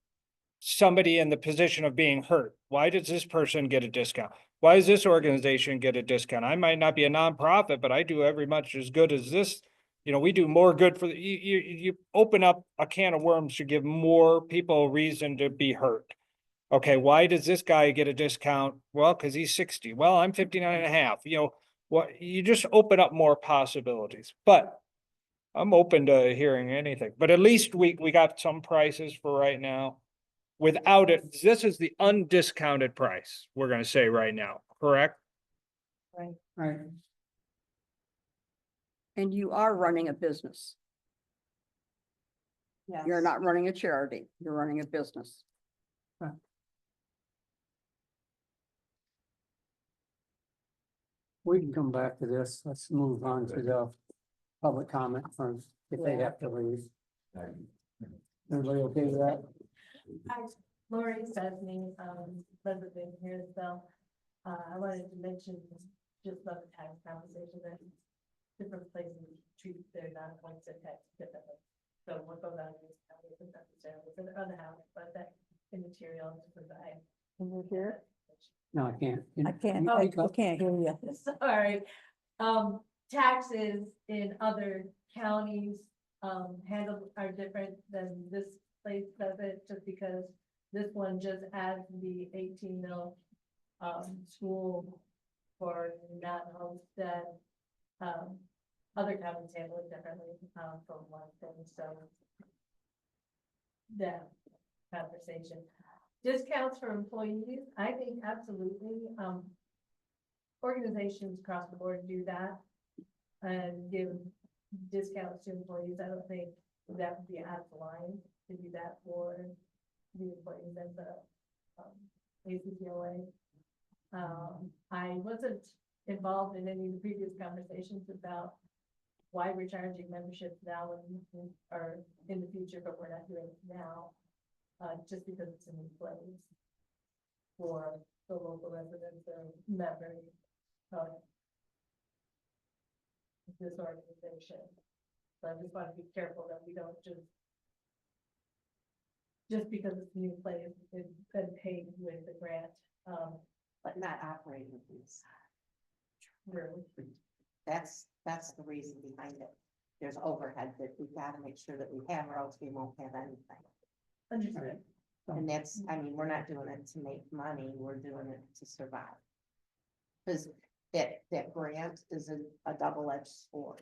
somebody in the position of being hurt. Why does this person get a discount? Why does this organization get a discount? I might not be a nonprofit, but I do every much as good as this. You know, we do more good for the, you open up a can of worms to give more people a reason to be hurt. Okay, why does this guy get a discount? Well, because he's 60. Well, I'm 59 and a half. You know, what, you just open up more possibilities, but I'm open to hearing anything, but at least we got some prices for right now. Without it, this is the undiscounted price, we're gonna say right now, correct? Right. And you are running a business. You're Yes. not running a charity, you're running a business. We can come back to this. Let's move on to the public comment first, if they have to leave. Everybody okay with that? Hi, Lori Stesney, president here, so, I wanted to mention just about the tax conversation that different places treat their non-appointed tax differently. So what goes on in this county isn't necessarily for the other house, but that immaterial to provide. Can you hear? No, I can't. I can't, You I speak up. can't hear you. Sorry, taxes in other counties, handled are different than this place does it, just because this one just adds the 18 mil, school for non-homestead. Other counties handle it differently, from one thing, so. That conversation. Discounts for employees, I think absolutely, organizations across the board do that. And give discounts to employees, I don't think that would be out of line to do that for the employees as a, ACPOA. I wasn't involved in any of the previous conversations about why we're charging memberships now or in the future, but we're not doing it now. Just because it's a new place for the local residents or members of this organization. So I just want to be careful that we don't just because it's a new place, it's been paid with the grant, But not operating fees. really. That's the reason behind it. There's overhead that we gotta make sure that we have, or else we won't have anything. Understood. And that's, I mean, we're not doing it to make money, we're doing it to survive. Cause that grant is a double-edged sword.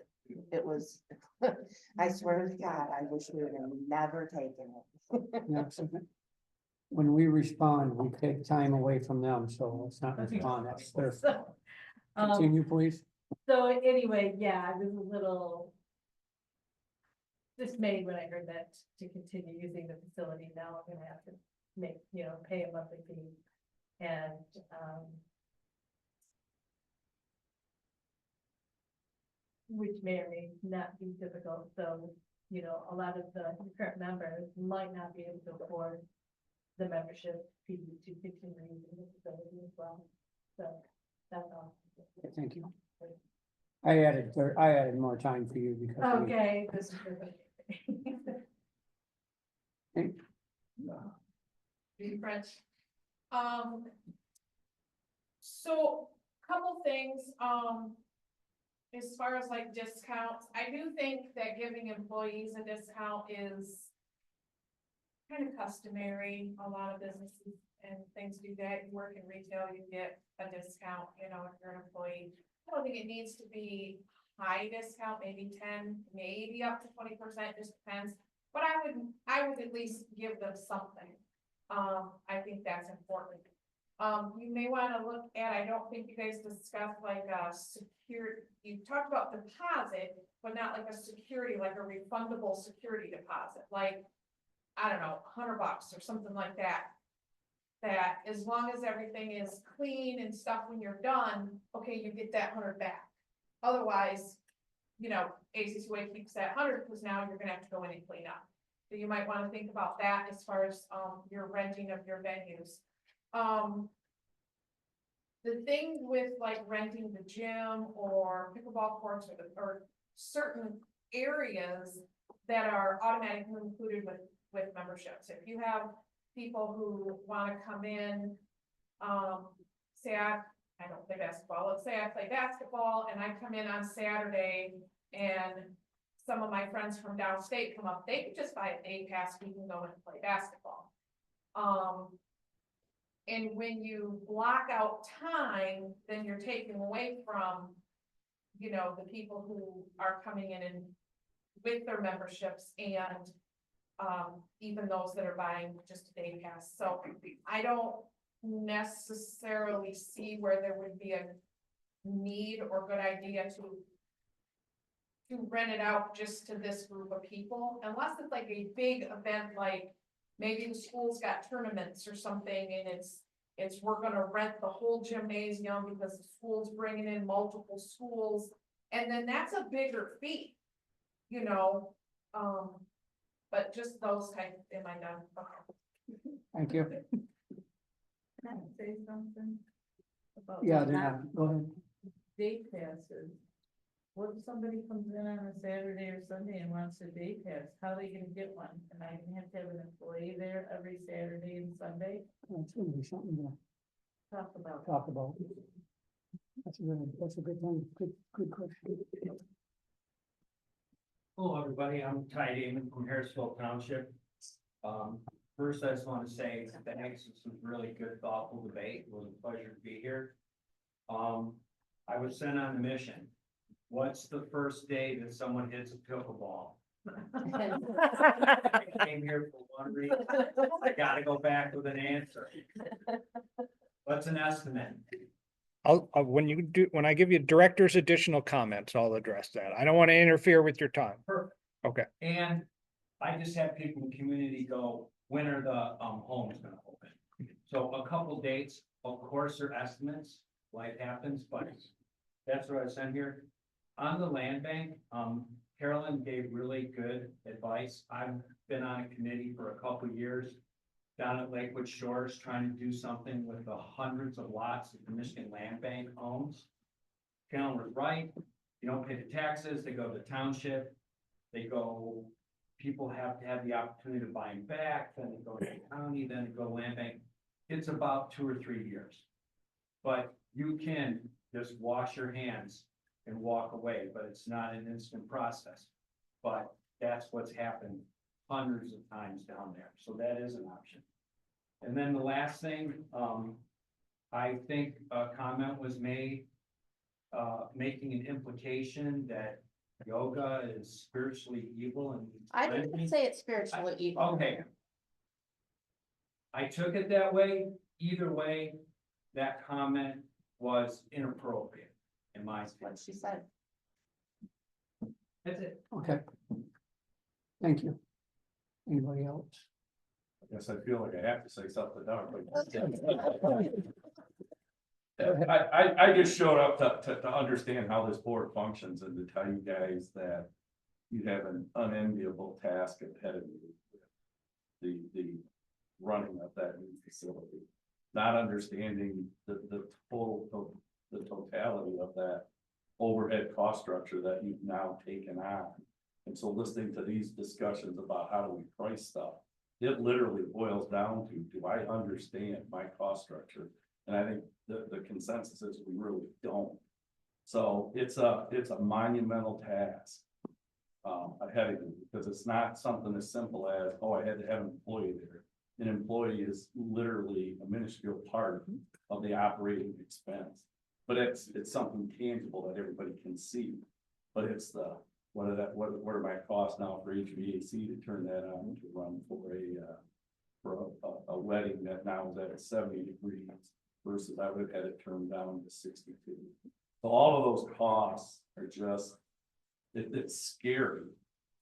It was, I swear to God, I wish we would have never taken it. Yeah, so when we respond, we take time away from them, so let's not respond. That's their, So, continue, please. so anyway, yeah, I was a little dismayed when I heard that to continue using the facility. Now I'm gonna have to make, pay a monthly fee. And, which may or may not be difficult, so, a lot of the current members might not be able to afford the membership fee to continue using the facility as well. So, that's all. Thank you. I added more time for you because. we- Okay, this is perfect. Be French. So, couple things, as far as like discounts, I do think that giving employees a discount is kind of customary. A lot of businesses and things do that. You work in retail, you get a discount, if you're an employee. I don't think it needs to be high discount, maybe 10, maybe up to 20%, just depends. But I would at least give them something. I think that's important. You may wanna look at, I don't think you guys discussed like a you talked about deposit, but not like a security, like a refundable security deposit, like, I don't know, $100 or something like that. That as long as everything is clean and stuff when you're done, okay, you get that 100 back. Otherwise, you know, ACCA keeps that 100 because now you're gonna have to go in and clean up. So you might wanna think about that as far as, your renting of your venues. The thing with like renting the gym or pickleball courts or certain areas that are automatically included with memberships. If you have people who wanna come in, say I don't play basketball, let's say I play basketball and I come in on Saturday and some of my friends from downstate come up, they can just buy a day pass, we can go and play basketball. And when you block out time, then you're taking away from, you know, the people who are coming in and with their memberships and even those that are buying just a day pass. So I don't necessarily see where there would be a need or good idea to rent it out just to this group of people, unless it's like a big event, like maybe the school's got tournaments or something and it's we're gonna rent the whole gymnasium because the school's bringing in multiple schools, and then that's a bigger fee, you know, but just those type, am I done? Okay. Thank you. Can I say something? about Yeah, that? yeah, go ahead. Day passes. What if somebody comes in on a Saturday or Sunday and wants a day pass? How are they gonna get one? And I have to have an employee there every Saturday and Sunday? That's gonna be something to Talk about. talk about. That's a good thing, good question. Hello, everybody. I'm Ty Damon from Harrisville Township. First, I just want to say thanks for some really good, thoughtful debate. It was a pleasure to be here. I was sent on a mission. What's the first day that someone hits a pickleball? I came here for one reason. I gotta go back with an answer. What's an estimate? When I give you director's additional comments, I'll address that. I don't want to interfere with your time. Perfect. Okay. And I just have people in the community go, when are the homes gonna open? So a couple dates, of course, are estimates, life happens, but that's what I sent here. On the land bank, Carolyn gave really good advice. I've been on a committee for a couple years down at Lakewood Shores, trying to do something with the hundreds of lots that the Michigan Land Bank owns. Carolyn was right. You don't pay the taxes, they go to the township. People have to have the opportunity to buy them back, then they go to the county, then they go to land bank. It's about 2 or 3 years. But you can just wash your hands and walk away, but it's not an instant process. But that's what's happened hundreds of times down there, so that is an option. And then the last thing, I think a comment was made, making an implication that yoga is spiritually evil and. I didn't say it's spiritually evil. Okay. I took it that way. Either way, that comment was inappropriate in my That's what opinion. she said. That's it. Okay. Thank you. Anybody else? I guess I feel like I have to say something now, but I just showed up to understand how this board functions and to tell you guys that you have an unenviable task ahead of you. The running of that new facility, not understanding the totality of that overhead cost structure that you've now taken on. And so listening to these discussions about how do we price stuff, it literally boils down to, do I understand my cost structure? And I think the consensus is we really don't. So it's a monumental task ahead of you, because it's not something as simple as, oh, I had to have an employee there. An employee is literally a minuscule part of the operating expense. But it's something tangible that everybody can see. But it's what are my costs now for HVAC to turn that on to run for a wedding that now is at 70 degrees versus I would have had it turned down to 62. So all of those costs are just, it's scary.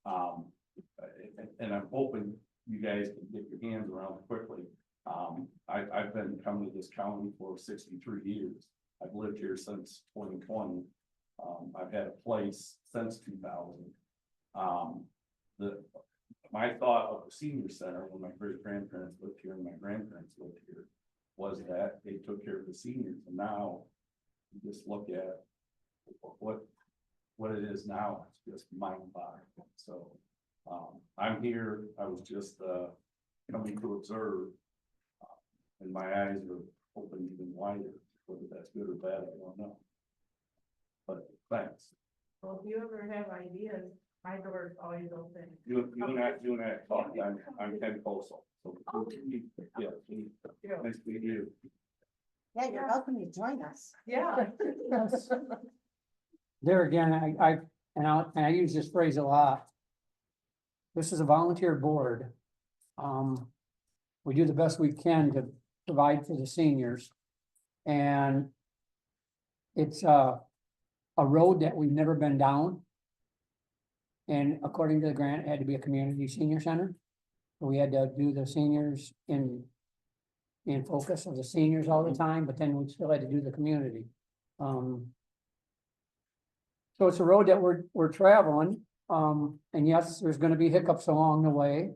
And I'm hoping you guys can get your hands around it quickly. I've been coming to this county for 63 years. I've lived here since 2020. I've had a place since 2000. My thought of the senior center, when my great grandparents lived here and my grandparents lived here, was that they took care of the seniors, and now you just look at what it is now, it's just mind-boggling. So I'm here, I was just coming to observe, and my eyes are open even wider. Whether that's good or bad, I don't know. But thanks. Well, if you ever have ideas, my door is always open. You and I talked, I'm Ken Kosel. So, yeah, nice to meet you. Yeah, you're welcome to join us. Yeah. There again, I use this phrase a lot. This is a volunteer board. We do the best we can to provide for the seniors. And it's a road that we've never been down. And according to the grant, it had to be a community senior center. So we had to do the seniors in focus of the seniors all the time, but then we still had to do the community. So it's a road that we're traveling, and yes, there's gonna be hiccups along the way.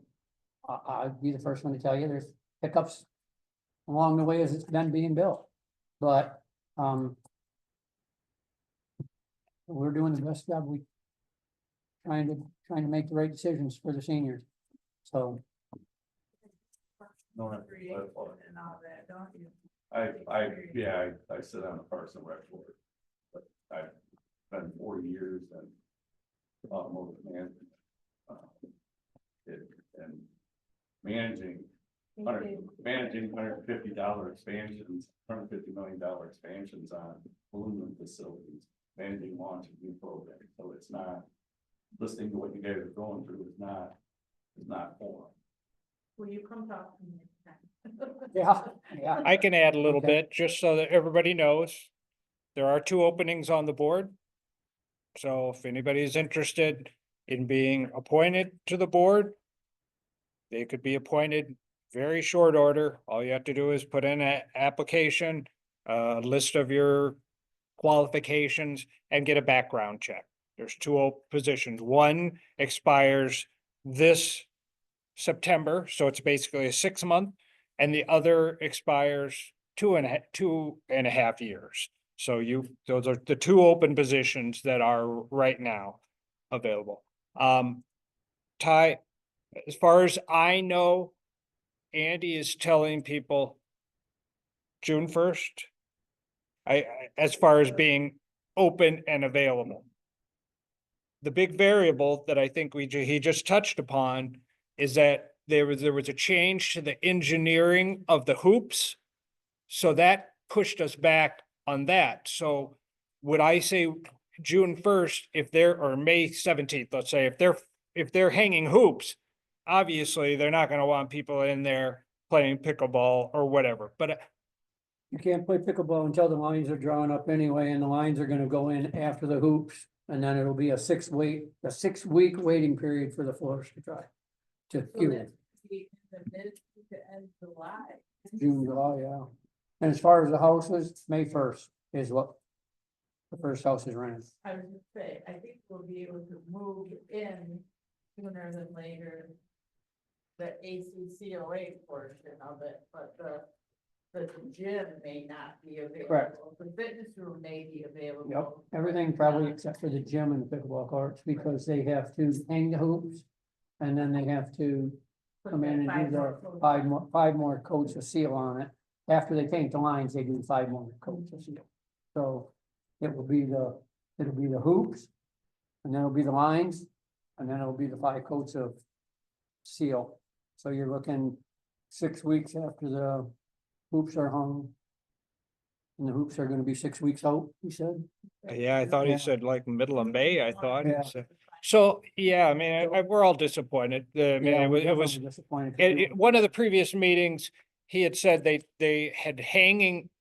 I'd be the first one to tell you, there's hiccups along the way as it's been being built, but, we're doing the best job we trying to make the right decisions for the seniors, so. No, And all that, don't you? I sit on the Parks and Rec board, but I've been 40 years in automotive management. And managing $150 expansions, $150 million expansions on aluminum facilities, managing launching new programs. So it's not, listening to what you guys are going through is not foreign. Will you come talk to me next time? Yeah. I can add a little Okay. bit, just so that everybody knows. There are 2 openings on the board. So if anybody is interested in being appointed to the board, they could be appointed very short order. All you have to do is put in an application, a list of your qualifications, and get a background check. There's 2 positions. One expires this September, so it's basically a 6-month, and the other expires 2.5 years. So those are the 2 open positions that are right now available. Ty, as far as I know, Andy is telling people June 1st. As far as being open and available. The big variable that I think he just touched upon is that there was a change to the engineering of the hoops. So that pushed us back on that. So would I say June 1st, or May 17th, let's say, if they're hanging hoops, obviously they're not gonna want people in there playing pickleball or whatever, but You can't play pickleball until the lines are drawn up anyway, and the lines are gonna go in after the hoops. And then it'll be a 6-week waiting period for the floors to dry. To cure. The mid to end July. June, July, yeah. And as far as the houses, May 1st is what the first house is rented. I was just say, I think we'll be able to move in sooner than later. The ACCOA portion of it, but the gym may not be available. Correct. The fitness room may be available. Yep, everything probably except for the gym and the pickleball courts, because they have to hang the hoops. And then they have to come in and do the 5 more coats of seal on it. After they paint the lines, they do 5 more coats of seal. So it'll be the hoops, and then it'll be the lines, and then it'll be the 5 coats of seal. So you're looking 6 weeks after the hoops are hung. And the hoops are gonna be 6 weeks out, he said. yeah, I thought he Yeah. said like middle of May, I thought. Yeah. So, yeah, I mean, we're all disappointed. I mean, Yeah, it we're was, definitely disappointed. one of the previous meetings, he had said they had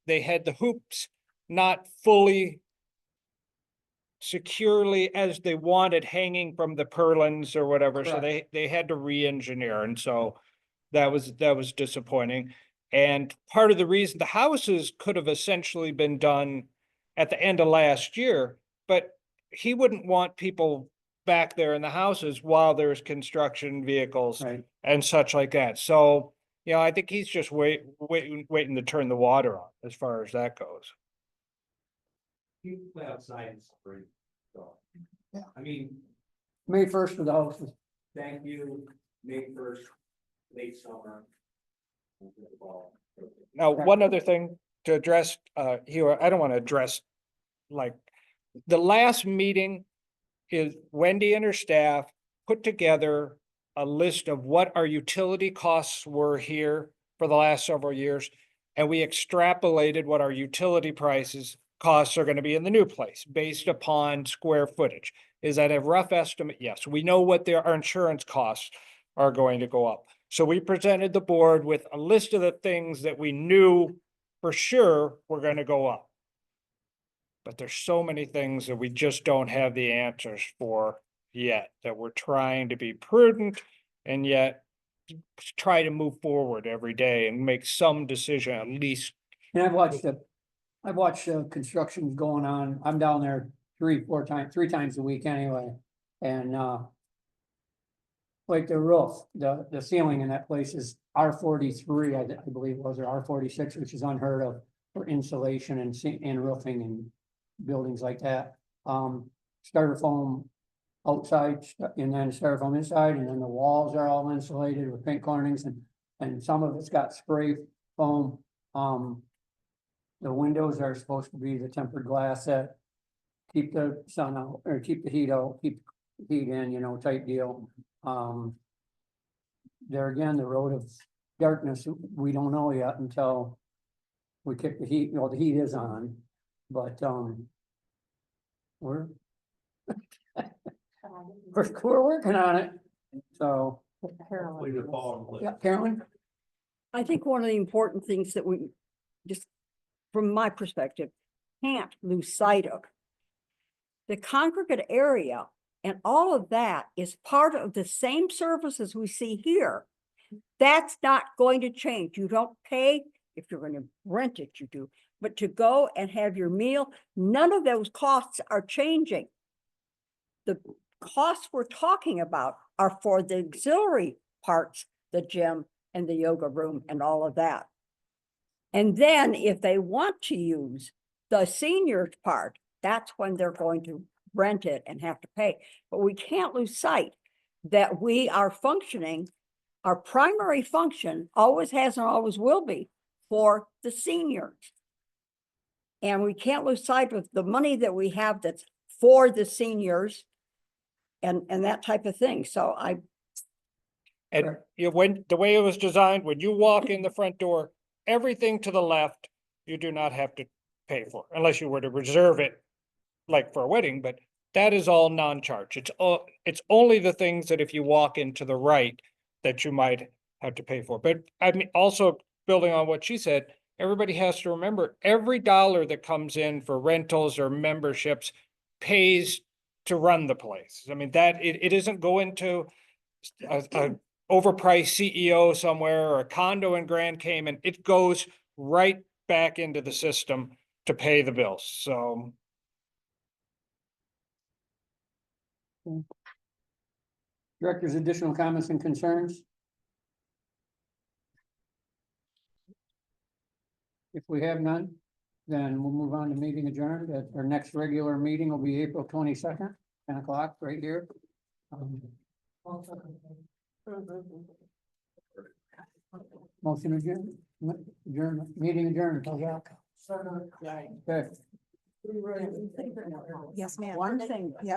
they had the hoops not fully securely as they wanted hanging from the purlins or whatever, so they had to re-engineer, and so that was disappointing. And part of the reason the houses could have essentially been done at the end of last year, but he wouldn't want people back there in the houses while there's construction vehicles Right. and such like that. So, you know, I think he's just waiting to turn the water on as far as that goes. You play outside in spring, so. Yeah. I mean, May 1st for the houses. thank you, May 1st, late summer. Now, one other thing to address, here, I don't want to address, like, the last meeting is Wendy and her staff put together a list of what our utility costs were here for the last several years. And we extrapolated what our utility costs are going to be in the new place based upon square footage. Is that a rough estimate? Yes. We know what our insurance costs are going to go up. So we presented the board with a list of the things that we knew for sure were going to go up. But there's so many things that we just don't have the answers for yet, that we're trying to be prudent and yet try to move forward every day and make some decision at least. And I've watched construction going on. I'm down there 3 times a week anyway. And like the roof, the ceiling in that place is R43, I believe it was, or R46, which is unheard of for insulation and roofing and buildings like that. Styrofoam outside and then styrofoam inside, and then the walls are all insulated with pink cornings, and some of it's got spray foam. The windows are supposed to be the tempered glass that keep the sun out, or keep the heat out, keep the heat in, you know, type deal. There again, the road of darkness, we don't know yet until we kick the heat. Well, the heat is on, but we're we're working on it. So Hopefully the fall. yeah, Carolyn. I think one of the important things that we just, from my perspective, can't lose sight of. The congregate area and all of that is part of the same services we see here. That's not going to change. You don't pay, if you're going to rent it, you do, but to go and have your meal, none of those costs are changing. The costs we're talking about are for the auxiliary parts, the gym and the yoga room and all of that. And then if they want to use the senior part, that's when they're going to rent it and have to pay. But we can't lose sight that we are functioning, our primary function always has and always will be for the seniors. And we can't lose sight of the money that we have that's for the seniors and that type of thing. So And you know, when the way it was designed, when you walk in the front door, everything to the left, you do not have to pay for, unless you were to reserve it like for a wedding, but that is all non-charge. It's only the things that if you walk into the right that you might have to pay for. But I mean, also building on what she said, everybody has to remember every dollar that comes in for rentals or memberships pays to run the place. I mean, that it isn't going to a overpriced CEO somewhere or a condo in Grand Cayman. It goes right back into the system to pay the bills. So. Director's additional comments and concerns? If we have none, then we'll move on to meeting adjourned. Our next regular meeting will be April 22nd, 10 o'clock, right here. Motion adjourned, meeting adjourned. Okay. yes, ma'am. One thing, yep.